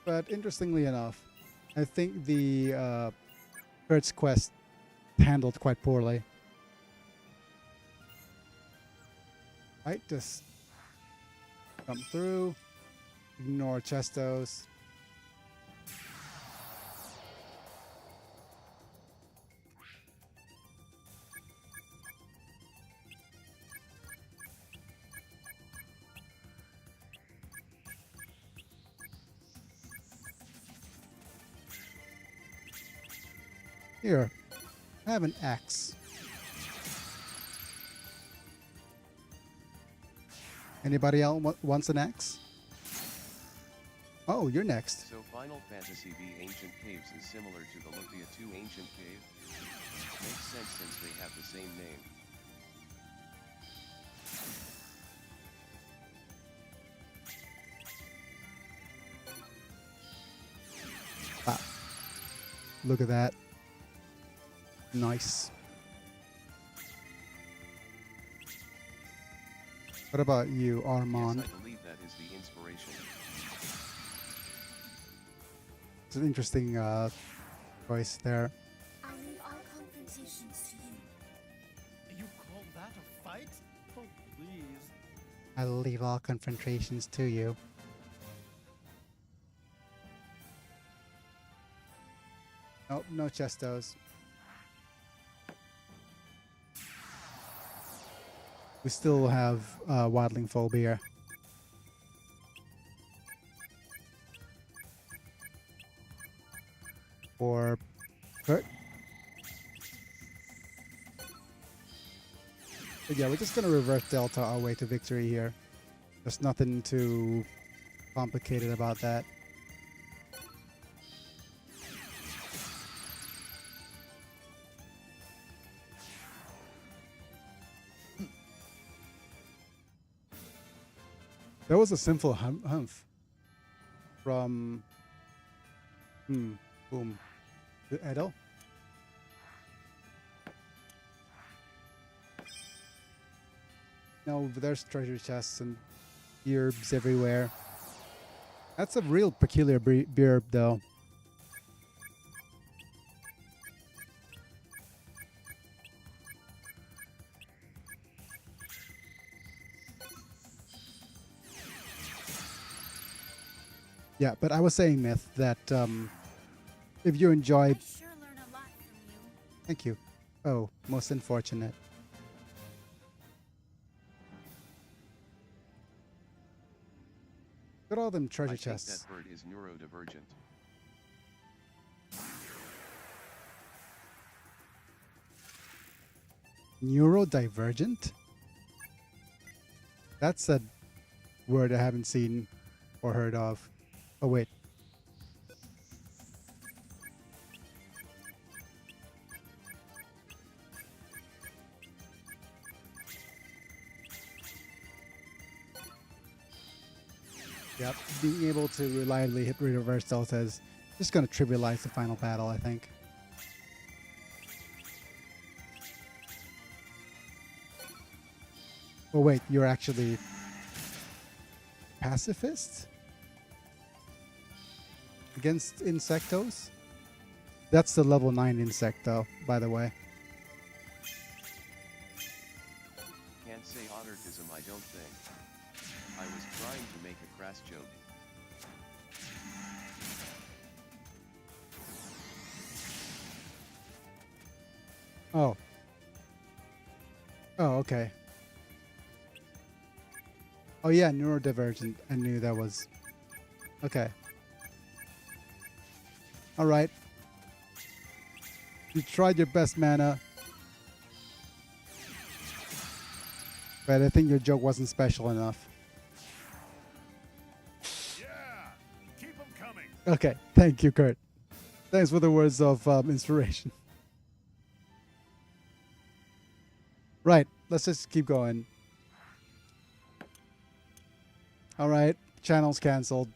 But interestingly enough, I think the Kurt's quest handled quite poorly. Right, just come through, ignore Chestos. Here, have an axe. Anybody else wants an axe? Oh, you're next. So Final Fantasy V Ancient Caves is similar to the Lufia 2 Ancient Cave? Makes sense since they have the same name. Ah, look at that. Nice. What about you, Armand? Yes, I believe that is the inspiration. It's an interesting choice there. I leave all confrontations to you. You call that a fight? Oh, please. I'll leave all confrontations to you. Nope, no Chestos. We still have Wadling phobia. Or Kurt. But yeah, we're just gonna reverse Delta our way to victory here. There's nothing too complicated about that. There was a simple humph from boom. Edo? No, there's treasure chests and herbs everywhere. That's a real peculiar beer, though. Yeah, but I was saying, Myth, that if you enjoy I sure learn a lot from you. Thank you. Oh, most unfortunate. Look at all them treasure I think chests. that bird is neurodivergent. Neurodivergent? That's a word I haven't seen or heard of. Oh, wait. Yep, being able to reliably hit reverse delta is just going to trivialize the final battle, I think. Oh wait, you're actually pacifist against insectos? That's the level 9 insecto, by the way. Can't say autism, I don't think. I was trying to make a crass joke. Oh. Oh, okay. Oh yeah, neurodivergent. I knew that was... Okay. Alright. You tried your best, Mana. But I think your joke wasn't special enough. Yeah! Keep them coming! Okay, thank you, Kurt. Thanks for the words of inspiration. Right, let's just keep going. Alright, channel's cancelled.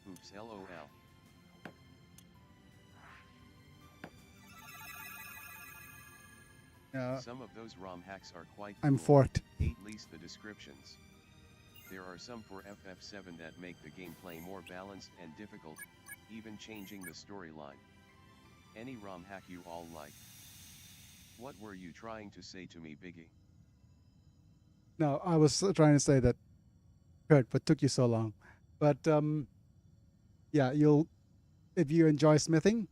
Oops, lol. Some of those ROM hacks are quite cool. I'm forked. At least the descriptions. There are some for FF7 that make the gameplay more balanced and difficult, even changing the storyline. Any ROM hack you all like? What were you trying to say to me, Biggy? No, I was trying to say that, Kurt, what took you so long? But yeah, if you enjoy smithing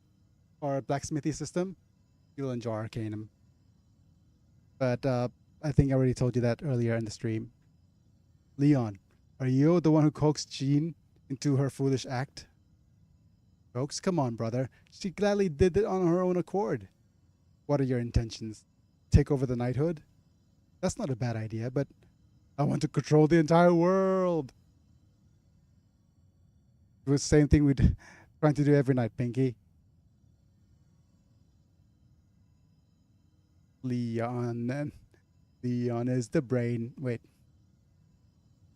or blacksmithy system, you'll enjoy Arcanum. But I think I already told you that earlier in the stream. Leon, are you the one who coaxed Jean into her foolish act? Coax, come on, brother. She gladly did it on her own accord. What are your intentions? Take over the knighthood? That's not a bad idea, but I want to control the entire world. It was the same thing we'd trying to do every night, Pinky. Leon is the brain. Wait.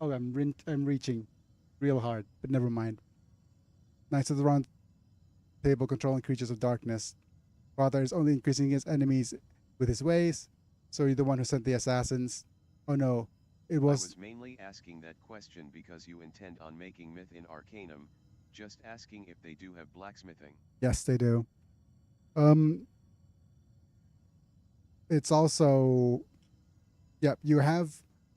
Oh, I'm reaching real hard, but never mind. Knights of the Round Table controlling creatures of darkness. Father is only increasing his enemies with his ways. So you're the one who sent the assassins. Oh no, it was... I was mainly asking that question because you intend on making myth in Arcanum, just asking if they do have blacksmithing. Yes, they do. It's also... Yeah, you have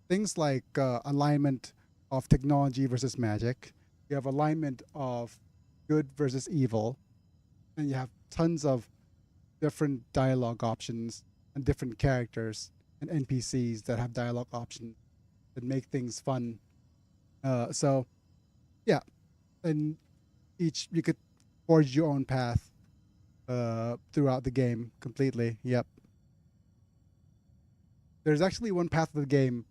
things like alignment of technology versus magic. You have alignment of good versus evil. And you have tons of different dialogue options and different characters and NPCs that have dialogue options that make things fun. So, yeah, and you could forge your own path throughout the game completely. Yep. There's actually one path of the game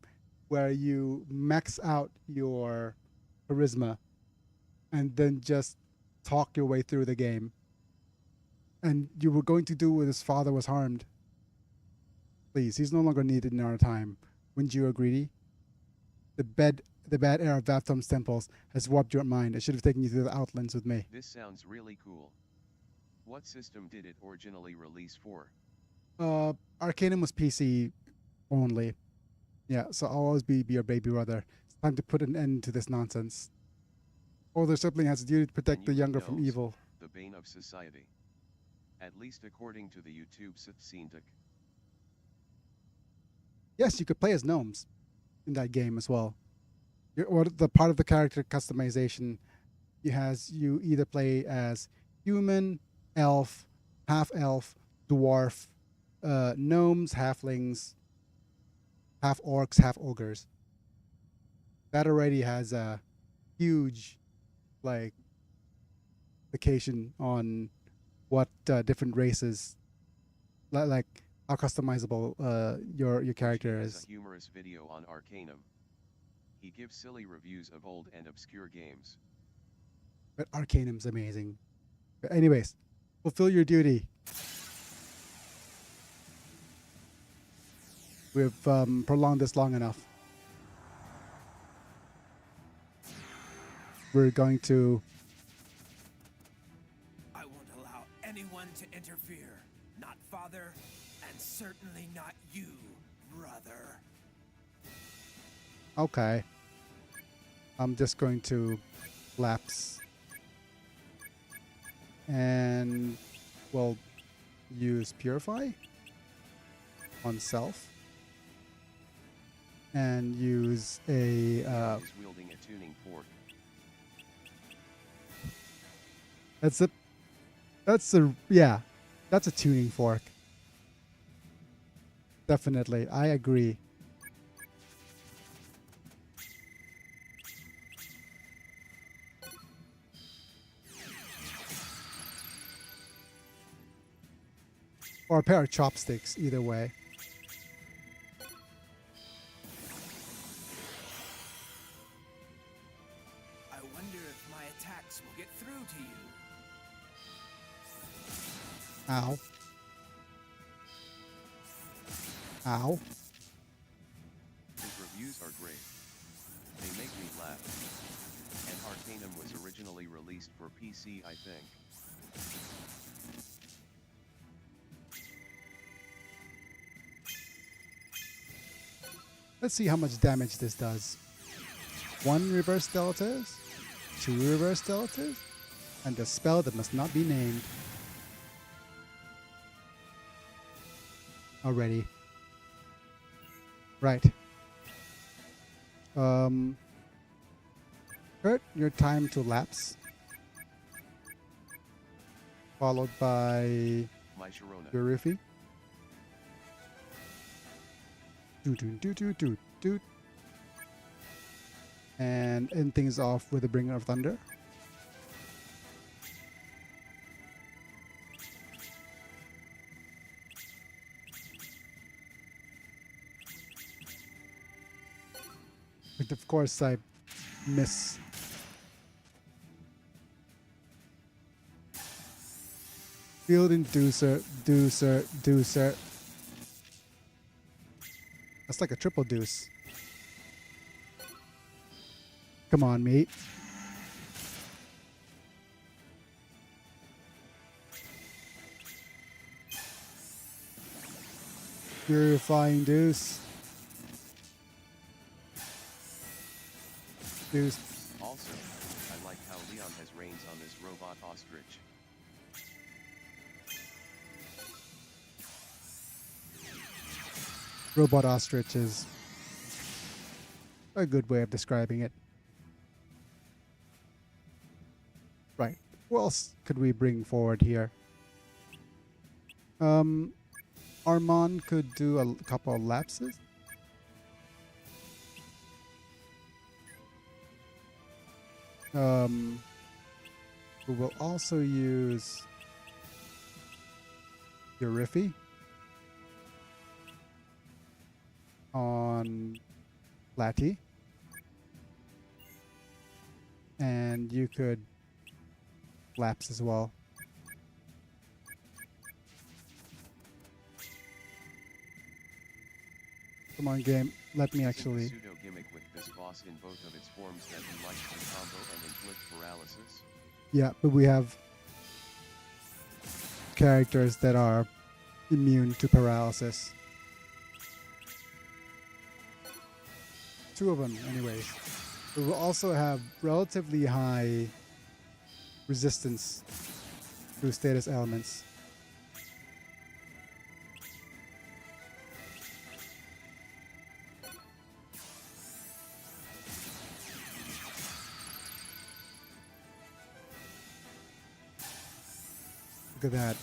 where you max out your charisma and then just talk your way through the game. And you were going to do when his father was harmed. Please, he's no longer needed in our time. Wouldn't you agree? The bad air of Vaptom's temples has warped your mind. I should have taken you through the Outlands with me. This sounds really cool. What system did it originally release for? Arcanum was PC only. Yeah, so I'll always be your baby brother. It's time to put an end to this nonsense. Older sibling has a duty to protect the younger from evil. The bane of society. At least according to the YouTube cutscene. Yes, you could play as gnomes in that game as well. Or the part of the character customization you either play as human, elf, half elf, dwarf, gnomes, halflings, half orcs, half ogres. That already has a huge like vacation on what different races like how customizable your which he character has is. a humorous video on Arcanum. He gives silly reviews of old and obscure games. But Arcanum's amazing. But anyways, fulfill your duty. We've prolonged this long enough. We're going to. I won't allow anyone to interfere. Not father, and certainly not you, brother. Okay. I'm just going to lapse. And we'll use Purify on self. And use a. Is wielding a tuning fork. That's a tuning fork. Definitely, I agree. Or a pair of chopsticks, either way. I wonder if my attacks will get through to you. Ow. Ow. His reviews are great. They make me laugh. And Arcanum was originally released for PC, I think. Let's see how much damage this does. 1 reverse deltas, 2 reverse deltas, and a spell that must not be named. Already. Right. Kurt, your time to lapse. Followed by My Sharona. Gurifi. Doot. And end things off with a Bringer of Thunder. But of course I miss. Field Inducer, Deucer. That's like a triple deuce. Come on, mate. Purifying deuce. Deuce. Also, I like how Leon has reins on this robot ostrich. Robot ostrich is a good way of describing it. Right. What else could we bring forward here? Armand could do a couple of lapses. We will also use Eurifi on Lati. And you could lapse as well. Come on, game. Let me Using actually. the pseudo gimmick with this boss in both of its forms that he likes to combo and inflict paralysis. Yeah, but we have characters that are immune to paralysis. 2 of them, anyways. But we'll also have relatively high resistance to status elements. Look at that.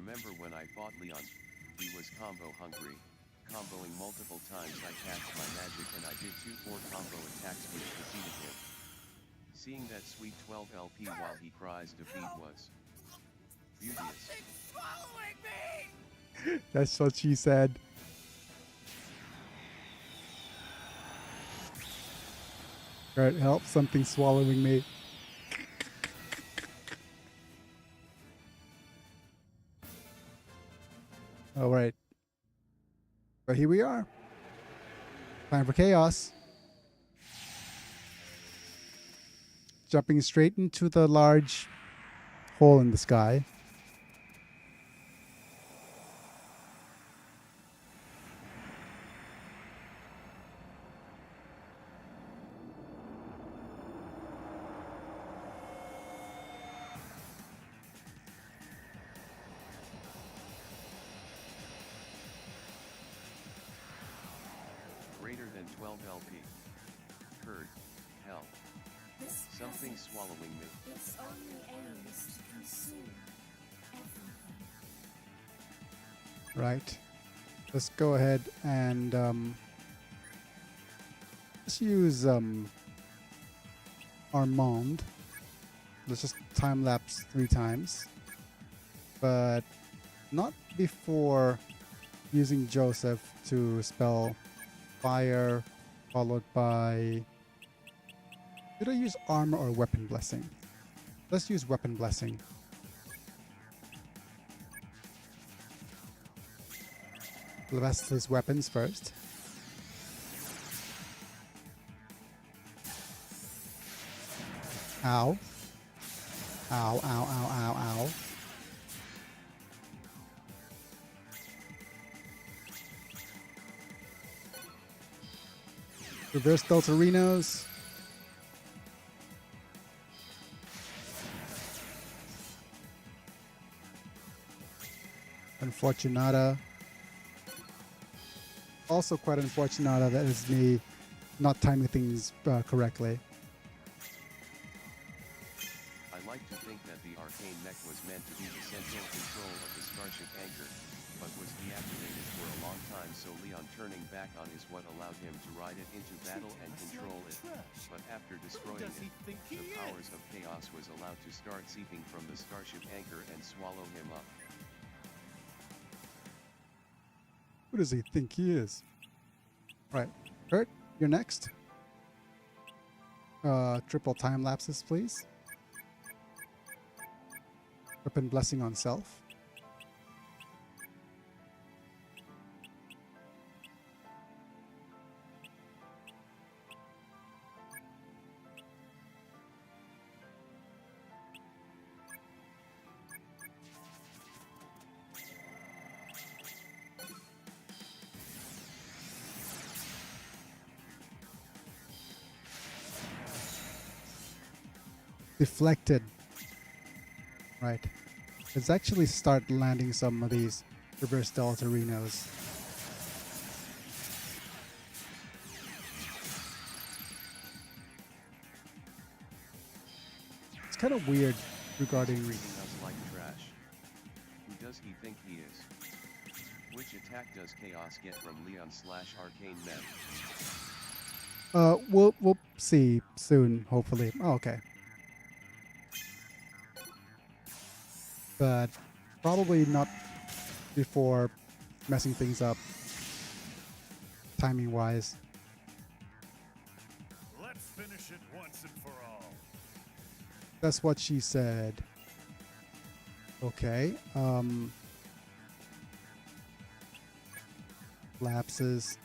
remember when I fought Leon? He was combo hungry. Comboing multiple times I cast my magic and I did 2 4 combo attacks which defeated him. Seeing that sweet 12 LP while he cries defeat was beauteous. Something's swallowing me! That's what she said. Alright, help, something swallowing me. Alright. But here we are. Time for chaos. Jumping straight into the large hole in the sky. Greater than 12 LP. Heard. Hell. This Something presence, swallowing me. its only aim is to consume everything. Right. Let's go ahead and let's use Armand. Let's just time lapse 3 times. But not before using Joseph to spell fire, followed by... Did I use armor or weapon blessing? Let's use weapon blessing. Bless his weapons first. Ow. Ow, ow, ow, ow, ow. Reverse Deltarinos. Unfortunata. Also quite unfortunata that is me not timing things correctly. I like to think that the arcane mech was meant to be the central control of the starship anchor, but was deactivated for a long time, so Leon turning back on is what allowed him to ride it into battle and control it. But after destroying it, the powers of chaos was allowed to start seeping from the starship anchor and swallow him up. Who does he think he is? Right. Kurt, you're next. Triple time lapses, please. Weapon blessing on self. Deflected. Right. Let's actually start landing some of these reverse Deltarinos. It's kind of weird regarding... Treating us like trash. Who does he think he is? Which attack does chaos get from Leon/arcane mech? We'll see soon, hopefully. Oh, okay. But probably not before messing things up timing wise. Let's finish it once and for all. That's what she said. Okay. Lapses.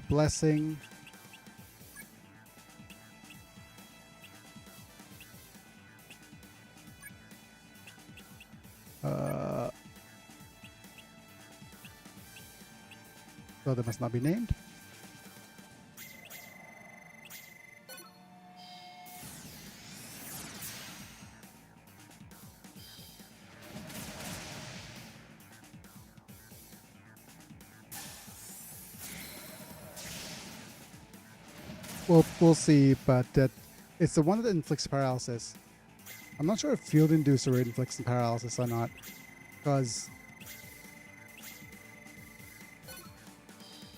Blessing. So that must not be named. We'll see, but it's the one that inflicts paralysis. I'm not sure if field inducer inflicts paralysis or not, because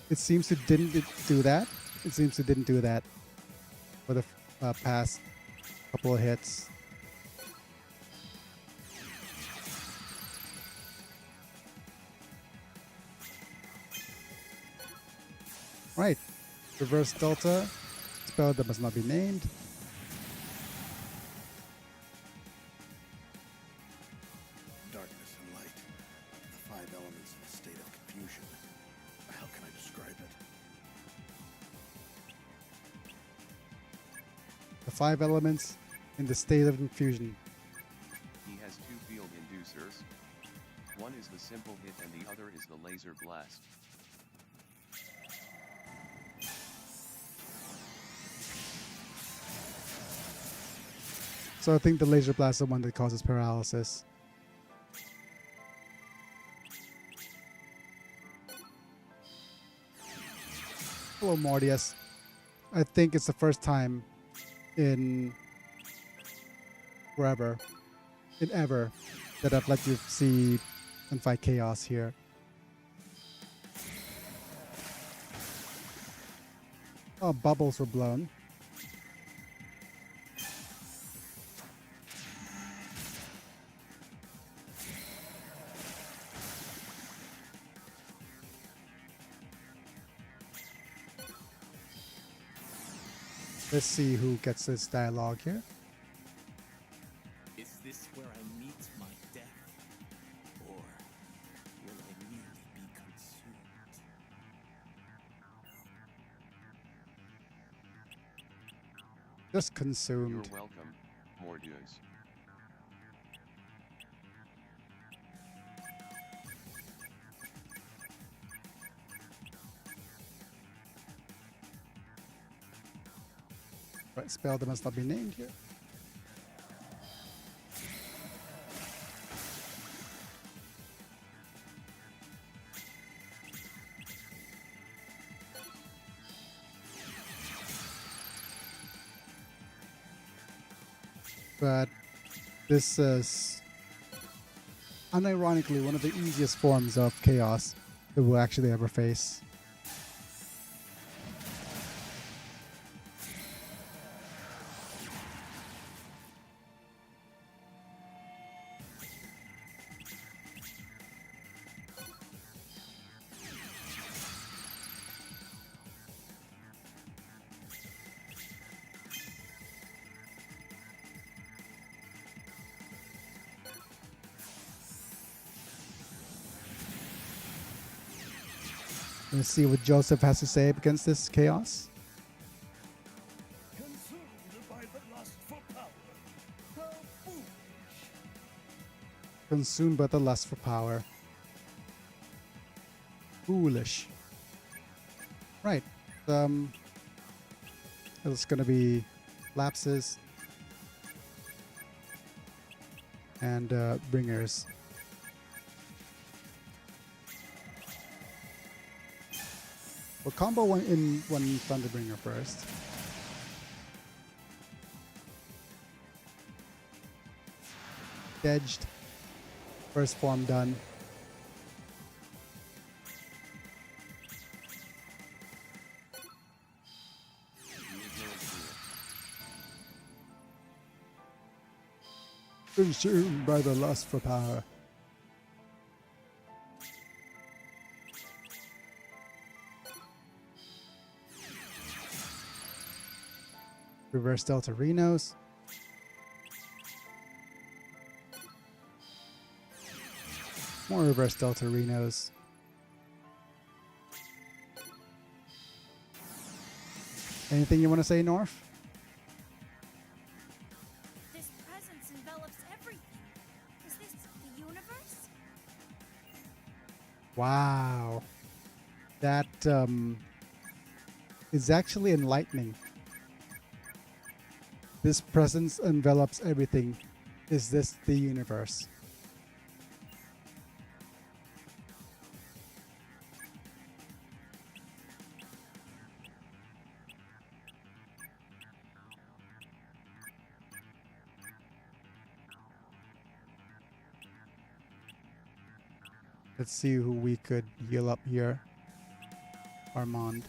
it seems to didn't do that. It seems to didn't do that for the past couple of hits. Right. Reverse Delta. Spell that must not be named. Darkness and light. The five elements in a state of confusion. How can I describe it? The five elements in the state of confusion. He has two field inducers. One is the simple hit and the other is the laser blast. So I think the laser blast is the one that causes paralysis. Hello, Mortius. I think it's the first time in forever, in ever, that I've let you see and fight chaos here. Oh, bubbles were blown. Let's see who gets this dialogue here. Is this where I meet my death? Or will I merely be consumed? Just consumed. You're welcome, Mordius. Right, spell that must not be named here. But this is unironically one of the easiest forms of chaos that we'll actually ever face. Let's see what Joseph has to say against this chaos. Consumed by the lust for power. How foolish. Consumed by the lust for power. Foolish. Right. It's gonna be lapses and bringers. We'll combo one in one Thunderbringer first. Edged. First form done. Consumed by the lust for power. Reverse Delta Rhinos. More Reverse Delta Rhinos. Anything you want to say, North? This presence envelops everything. Is this the universe? Wow. That is actually enlightening. This presence envelops everything. Is this the universe? Let's see who we could heal up here. Armand.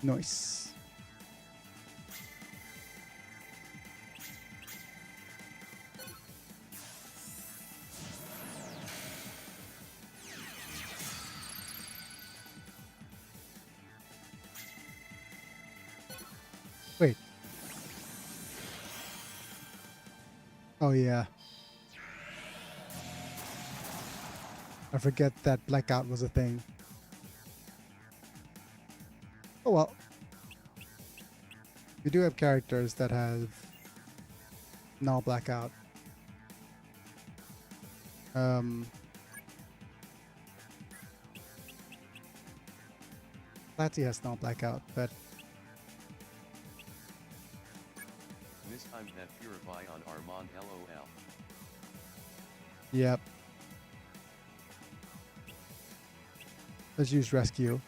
Nice. Wait. Oh yeah. I forget that blackout was a thing. Oh well. We do have characters that have no blackout. Platzi has no blackout, but This time that purify on Armand LOL. yep. Let's use rescue.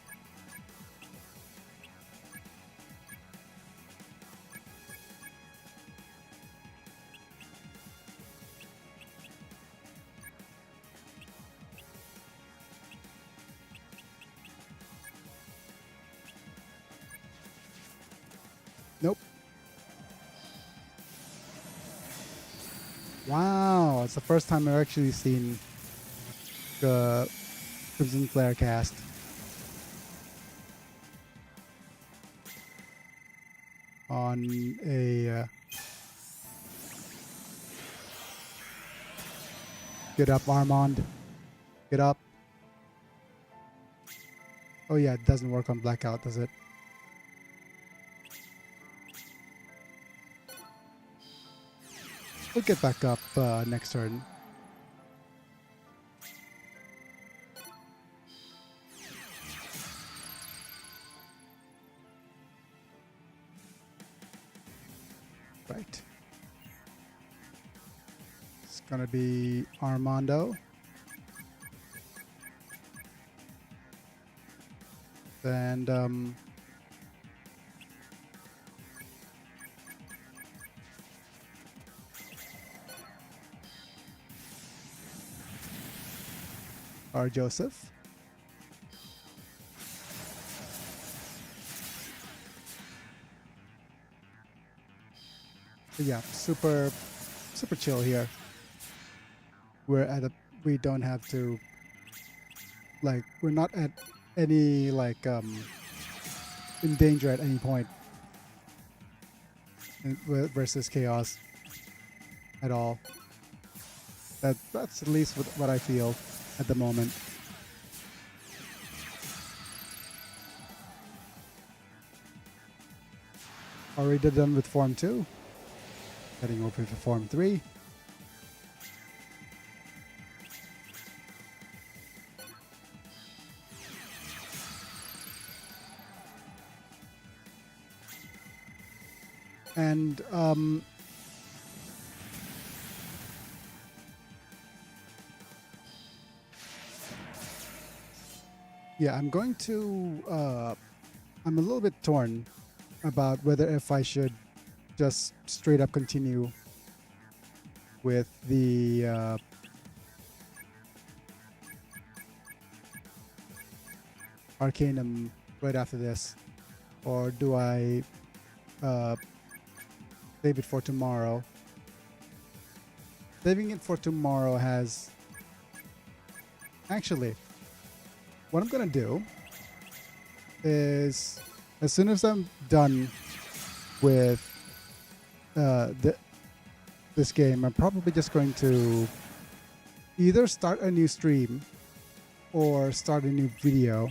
Nope. Wow, it's the first time I've actually seen the Crimson Flare cast. On a get up, Armand. Get up. Oh yeah, it doesn't work on blackout, does it? We'll get back up next turn. Right. It's gonna be Armando. And our Joseph. But yeah, super chill here. We don't have to, like, we're not at any like in danger at any point versus chaos at all. That's at least what I feel at the moment. Already done with Form 2. Heading over to Form 3. And yeah, I'm going to I'm a little bit torn about whether if I should just straight up continue with the Arcanum right after this, or do I save it for tomorrow? Saving it for tomorrow has... Actually, what I'm gonna do is, as soon as I'm done with this game, I'm probably just going to either start a new stream or start a new video.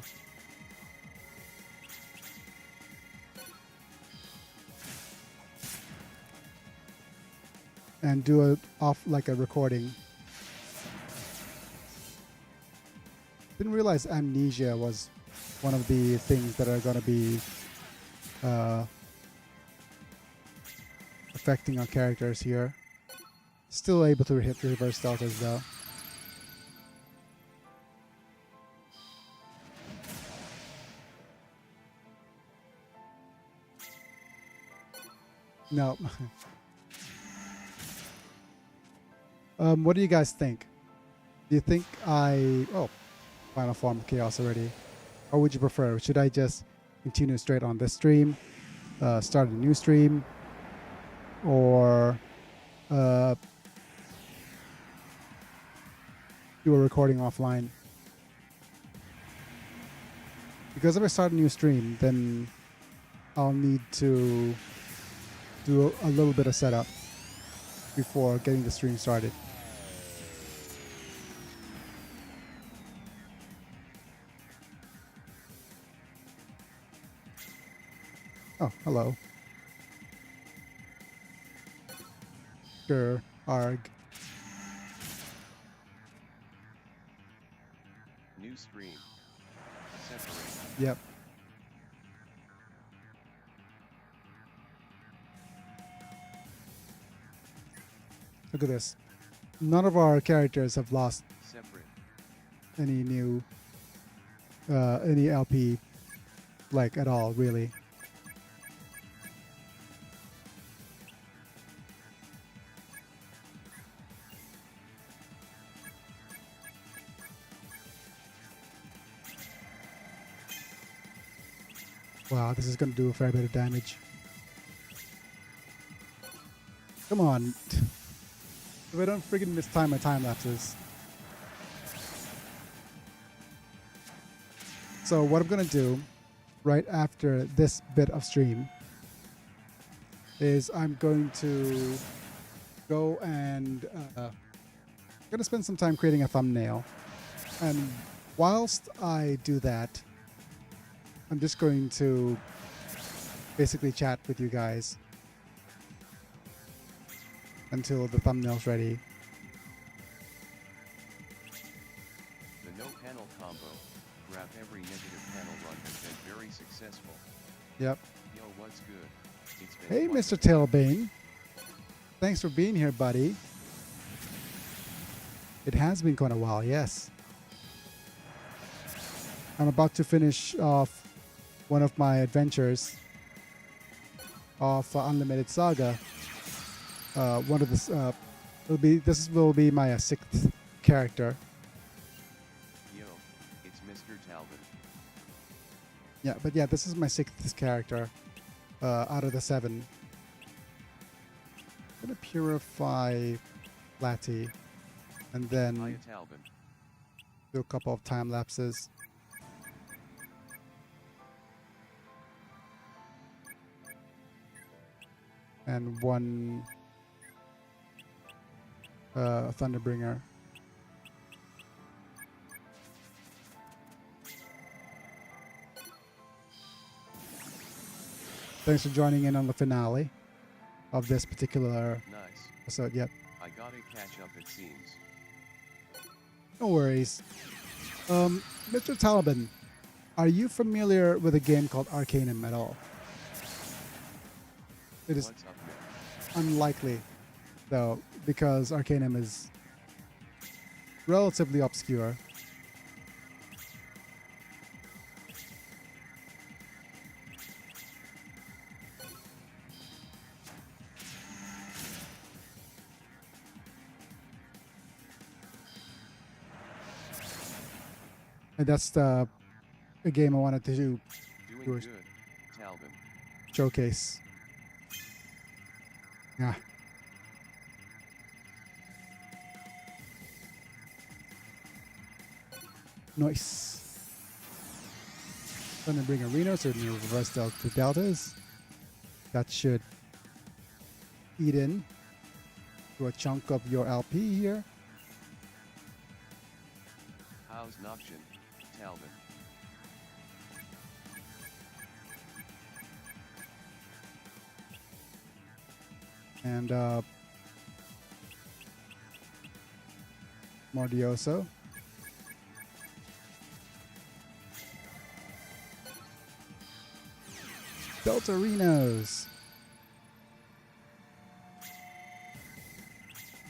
And do a recording. Didn't realize amnesia was one of the things that are going to be affecting our characters here. Still able to hit reverse deltas though. No. What do you guys think? Do you think oh, final form of chaos already? Or would you prefer? Should I just continue straight on this stream, start a new stream, or do a recording offline? Because if I start a new stream, then I'll need to do a little bit of setup before getting the stream started. Oh, hello. Sure, arg. New stream. Separate. Yep. Look at this. None of our characters have lost Separate. any new, any LP, like at all, really. Wow, this is going to do a fair bit of damage. Come on. If I don't friggin' mistime my time lapses. So what I'm going to do right after this bit of stream is I'm going to go and going to spend some time creating a thumbnail. And whilst I do that, I'm just going to basically chat with you guys until the thumbnail's ready. The no panel combo, grab every negative panel run has been very successful. Yep. Yo, what's good? It's been Hey, quite Mr. a time. Tailbane. Thanks for being here, buddy. It has been quite a while, yes. I'm about to finish off one of my adventures of Unlimited Saga. One of the this will be my sixth character. Yo, it's Mr. Talbot. Yeah, but yeah, this is my sixth character out of the 7. I'm gonna purify Lati and then Hiya Talbot. do a couple of time lapses. And one Thunderbringer. Thanks for joining in on the finale of this particular Nice. episode. Yep, I gotta catch up it seems. no worries. Mr. Taliban, are you familiar with a game called Arcanum at all? It is What's up, man? unlikely, though, because Arcanum is relatively obscure. And that's a game I wanted to Doing Yours. good, Talbot. showcase. Yeah. Nice. Gonna bring Arena, so new reverse delta deltas. That should eat in to a chunk of your LP here. How's Noction, Talbot? And Mordioso. Deltarinos.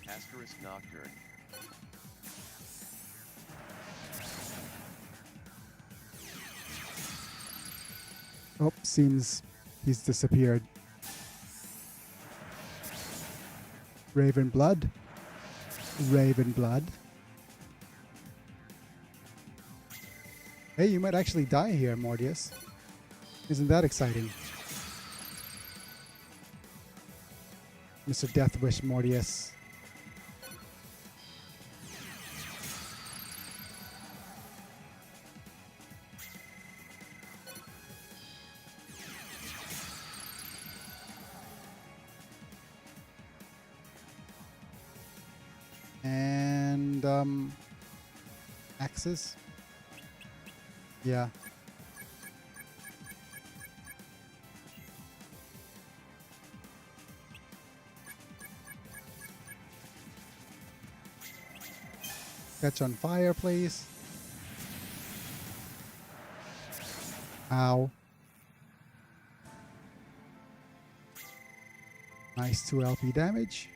Asterisk Nocturne. Oh, seems he's disappeared. Raven blood. Raven blood. Hey, you might actually die here, Mordius. Isn't that exciting? Mr. Deathwish Mordius. And axes. Yeah. Catch on fire, please. Ow. Nice 2 LP damage.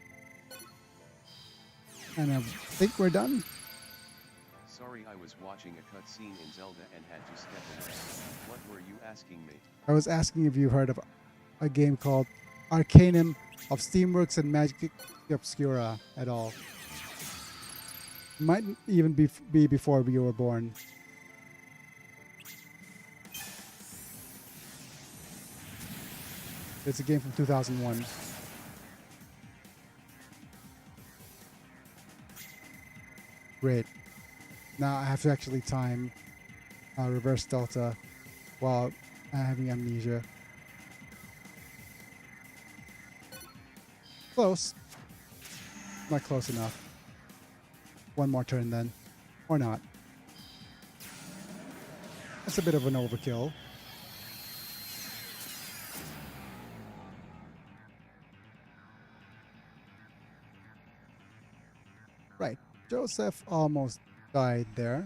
And I think we're done. Sorry, I was watching a cutscene in Zelda and had to step away. What were you asking me? I was asking if you heard of a game called Arcanum of Steamworks and Magic Obscura at all. Might even be before you were born. It's a game from 2001. Great. Now I have to actually time reverse delta while having amnesia. Close. Not close enough. One more turn then. Or not. That's a bit of an overkill. Right. Joseph almost died there.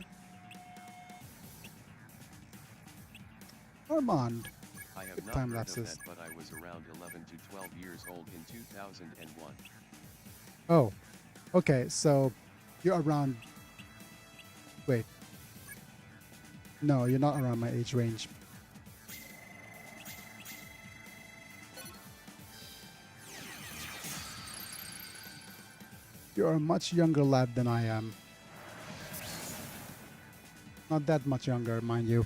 Armand. I have Good not time heard lapses. of that, but I was around 11 to 12 years old in 2001. Oh. Okay, so you're around... Wait. No, you're not around my age range. You're a much younger lad than I am. Not that much younger, mind you.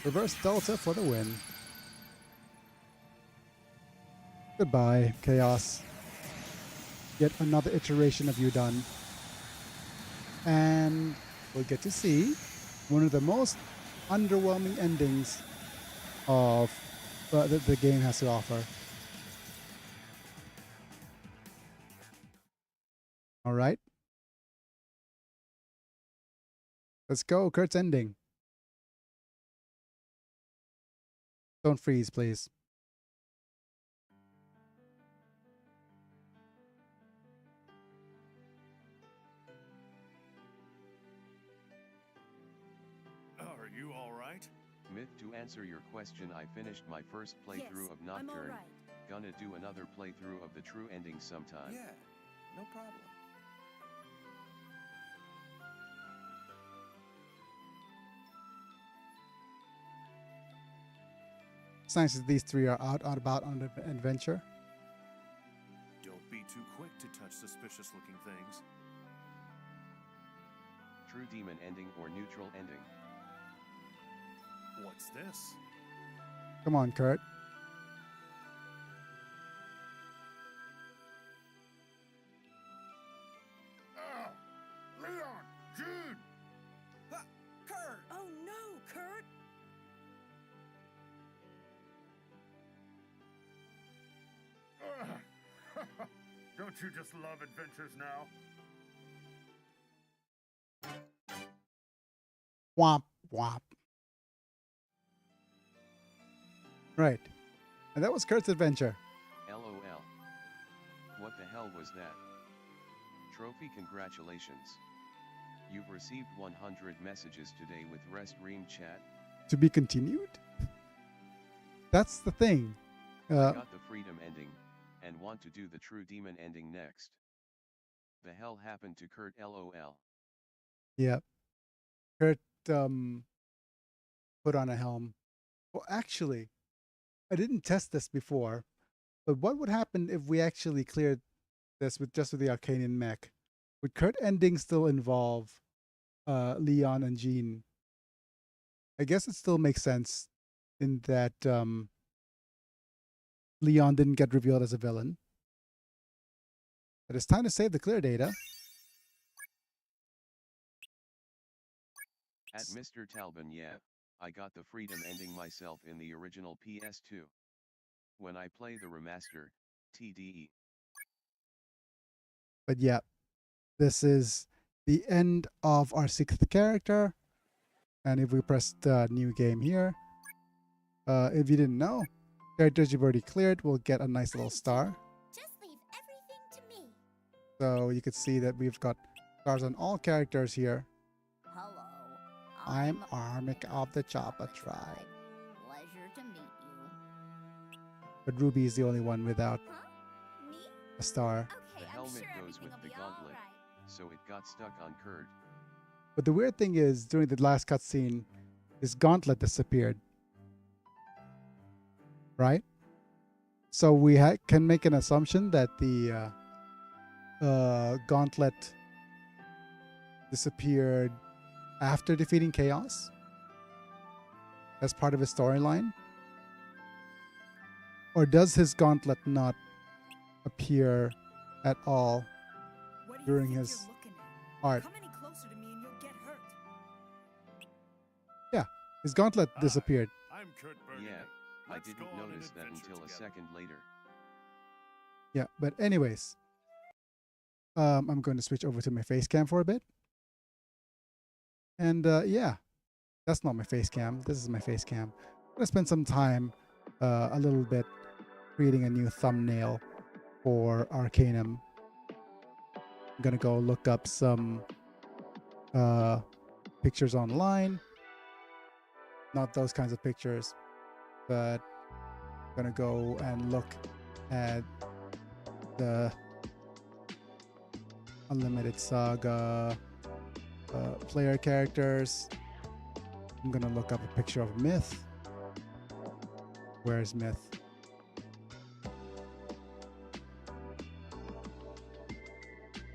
Reverse delta for the win. Goodbye, Chaos. Yet another iteration of you done. And we'll get to see one of the most underwhelming endings of that the game has to offer. All right. Let's go. Kurt's ending. Don't freeze, please. Are you alright? Myth, to answer your question, I finished my first playthrough Yes, of I'm Nocturne. alright. Gonna do another playthrough of the true ending sometime. Yeah, no problem. It's nice that these three are out and about on an adventure. Don't be too quick to touch suspicious looking things. True demon ending or neutral ending? What's this? Come on, Kurt. Ah! Leon! Jude! Kurt! Oh no, Kurt! Don't you just love adventures now? Womp, womp. Right. And that was Kurt's adventure. LOL. What the hell was that? Trophy, congratulations. You've received 100 messages today with Rest Ream chat. To be continued? That's the thing. I got the freedom ending, and want to do the true demon ending next. The hell happened to Kurt, LOL. Yeah. Kurt put on a helm. Well, actually, I didn't test this before, but what would happen if we actually cleared this with just with the Arcanian mech? Would Kurt ending still involve Leon and Jean? I guess it still makes sense in that Leon didn't get revealed as a villain. But it's time to save the clear data. At Mr. Talbin, yeah, I got the freedom ending myself in the original PS2. When I play the remaster, TDE. But yeah, this is the end of our 6th character. And if we press the new game here, if you didn't know, characters you've already cleared will get a nice little star. Just leave everything to me. So you could see that we've got stars on all characters here. Hello. I'm Armic of the Choppa tribe. Pleasure to meet you. But Ruby is the only one without Huh? Me? a star. Okay, The I'm helmet sure goes with the everything will be all gauntlet, right. so it got stuck on Kurt. But the weird thing is, during the last cutscene, his gauntlet disappeared. Right? So we can make an assumption that the gauntlet disappeared after defeating Chaos as part of his storyline? Or does his gauntlet not appear at all What do you during think his you're looking at? art? Come any closer to me and you'll get hurt. Yeah, his gauntlet Hi, disappeared. I'm Kurt Burgundy. Yeah, I Let's didn't go on an notice that adventure until a together. second later. Yeah, but anyways, I'm going to switch over to my face cam for a bit. And yeah, that's not my face cam. This is my face cam. I'm going to spend some time, a little bit, creating a new thumbnail for Arcanum. I'm going to go look up some pictures online. Not those kinds of pictures, but I'm going to go and look at the Unlimited Saga player characters. I'm gonna look up a picture of Myth. Where's Myth?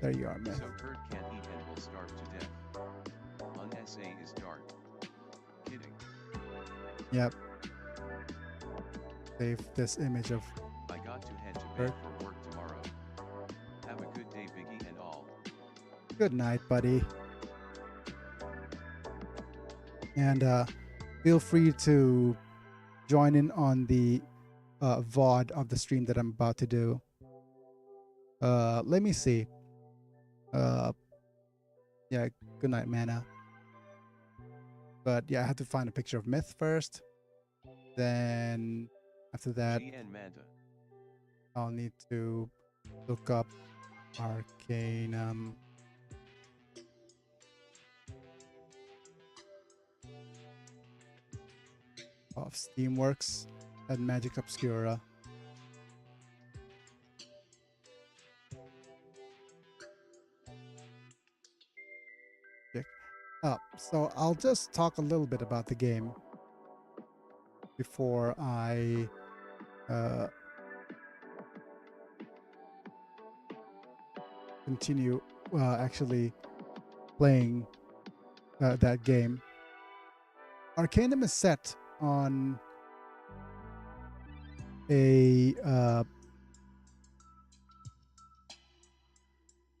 There you are, Myth. So Kurt can't eat and will starve to death. SA is dark. Kidding. Yep. Save this image of I got to head to Kurt. bed for work tomorrow. Have a good day, Biggy and all. Good night, buddy. And feel free to join in on the VOD of the stream that I'm about to do. Let me see. Yeah, good night, Mana. But yeah, I have to find a picture of Myth first. Then after that, GN Manta. I'll need to look up Arcanum. Of Steamworks and Magic Obscura. So I'll just talk a little bit about the game before I continue actually playing that game. Arcanum is set on a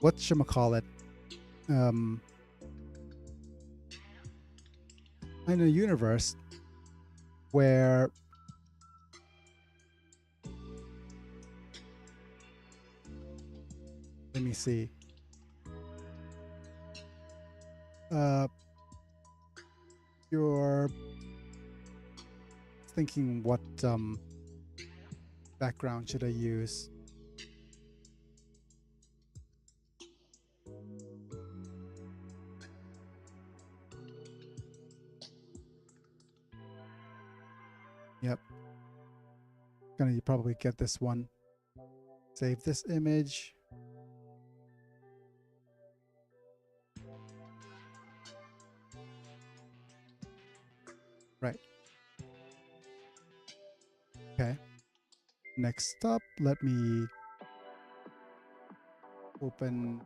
whatchamacallit, in a universe where let me see. You're thinking what background should I use? Yep. Gonna probably get this one. Save this image. Right. Okay. Next up, let me open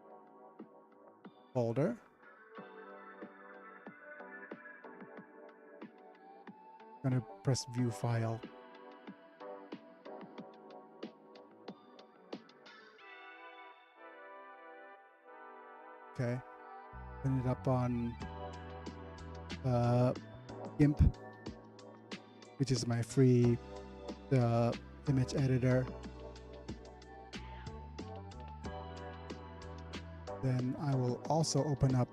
folder. Gonna press view file. Okay. Open it up on GIMP, which is my free image editor. Then I will also open up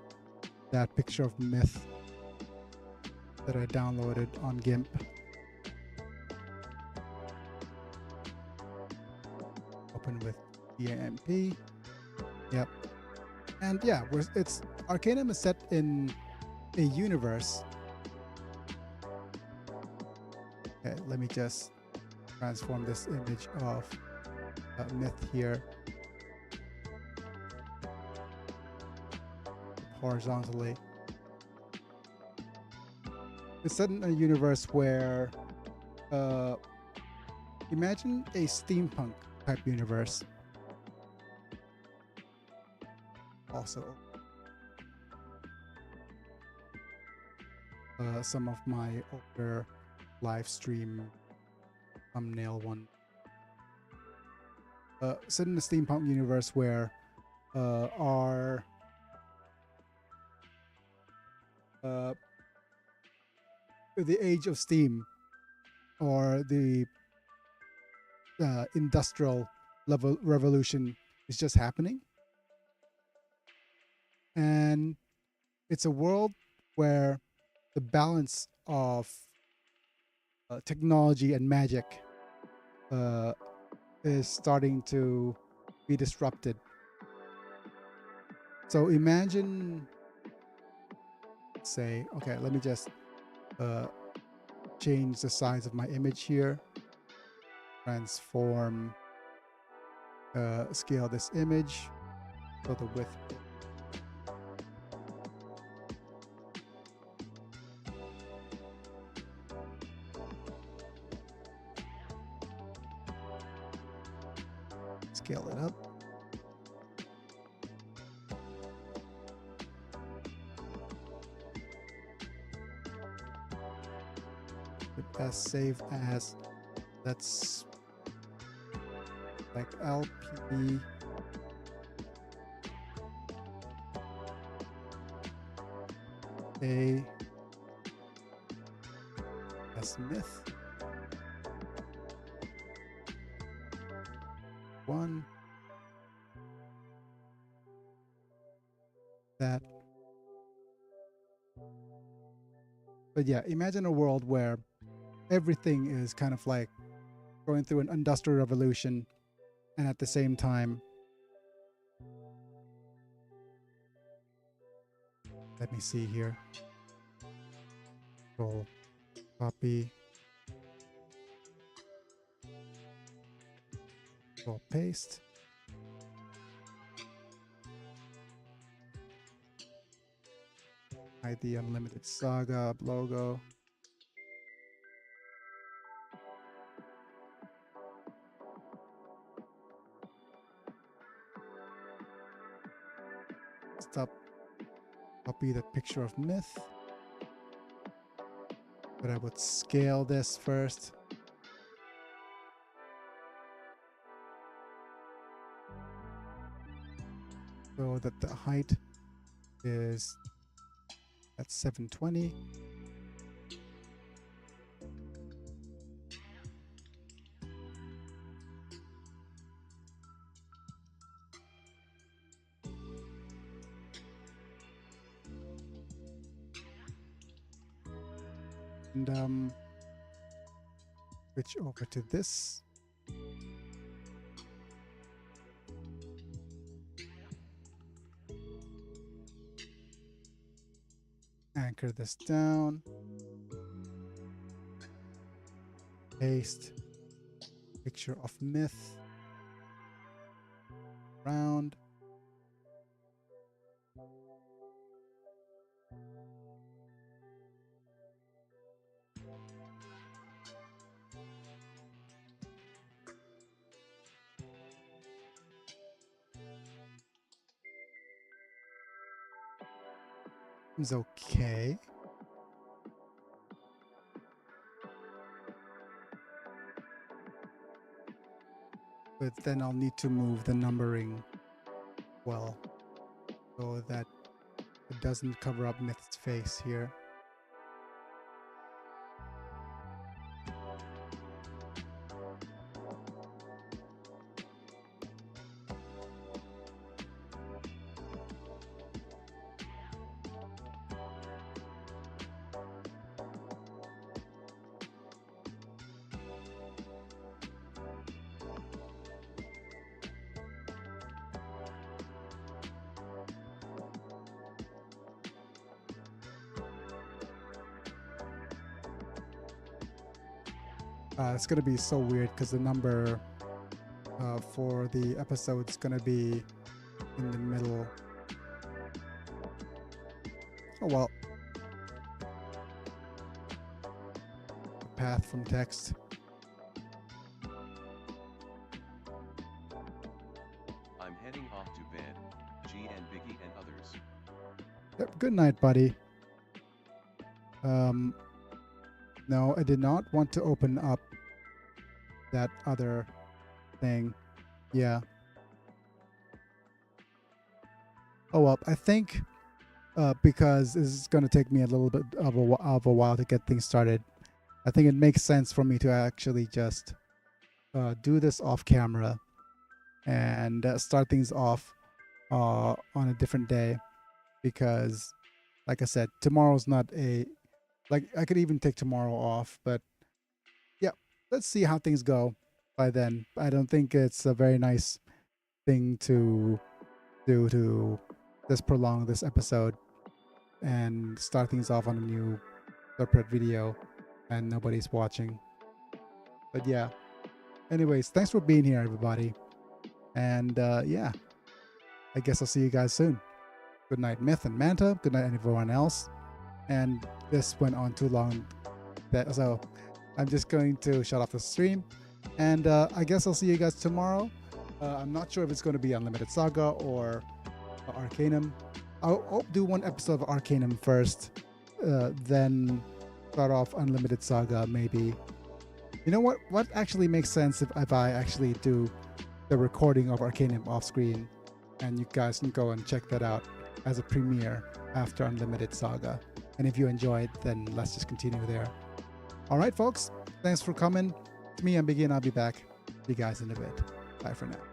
that picture of myth that I downloaded on GIMP. Open with EAMP. Yep. And yeah, it's Arcanum is set in a universe. Okay, let me just transform this image of myth here horizontally. It's set in a universe where imagine a steampunk type universe. Also, some of my older live stream thumbnail one. Set in a steampunk universe where our the age of steam or the industrial level revolution is just happening, and it's a world where the balance of technology and magic is starting to be disrupted. So imagine, say, okay, let me just change the size of my image here, transform, scale this image, so the width. Scale it up. As save as, that's like LP A as myth 1 that. But yeah, imagine a world where everything is kind of like going through an industrial revolution, and at the same time, let me see here. Control copy. Control paste. Hide the unlimited Saga logo. Stop. Copy the picture of myth. But I would scale this first. So that the height is at 720. And switch over to this. Anchor this down. Paste picture of myth. Round. Seems okay. But then I'll need to move the numbering well so that it doesn't cover up Myth's face here. It's gonna be so weird because the number for the episode is gonna be in the middle. Oh well. Path from text. I'm heading off to bed. G and Biggy and others. Yep, good night, buddy. No, I did not want to open up that other thing. Yeah. Oh well, I think because this is going to take me a little bit of a while to get things started, I think it makes sense for me to actually just do this off camera and start things off on a different day, because like I said, tomorrow's not a, like, I could even take tomorrow off, but yeah, let's see how things go by then. I don't think it's a very nice thing to do, to just prolong this episode and start things off on a new separate video and nobody's watching. But yeah, anyways, thanks for being here, everybody. And yeah, I guess I'll see you guys soon. Good night, Myth and Manta. Good night, everyone else. And this went on too long, so I'm just going to shut off the stream. And I guess I'll see you guys tomorrow. I'm not sure if it's going to be Unlimited Saga or Arcanum. I'll do one episode of Arcanum first, then start off Unlimited Saga maybe. You know what actually makes sense if I actually do the recording of Arcanum off screen, and you guys can go and check that out as a premiere after Unlimited Saga. And if you enjoy it, then let's just continue there. All right, folks. Thanks for coming. It's me, I'm Biggy, and I'll be back. See you guys in a bit. Bye for now.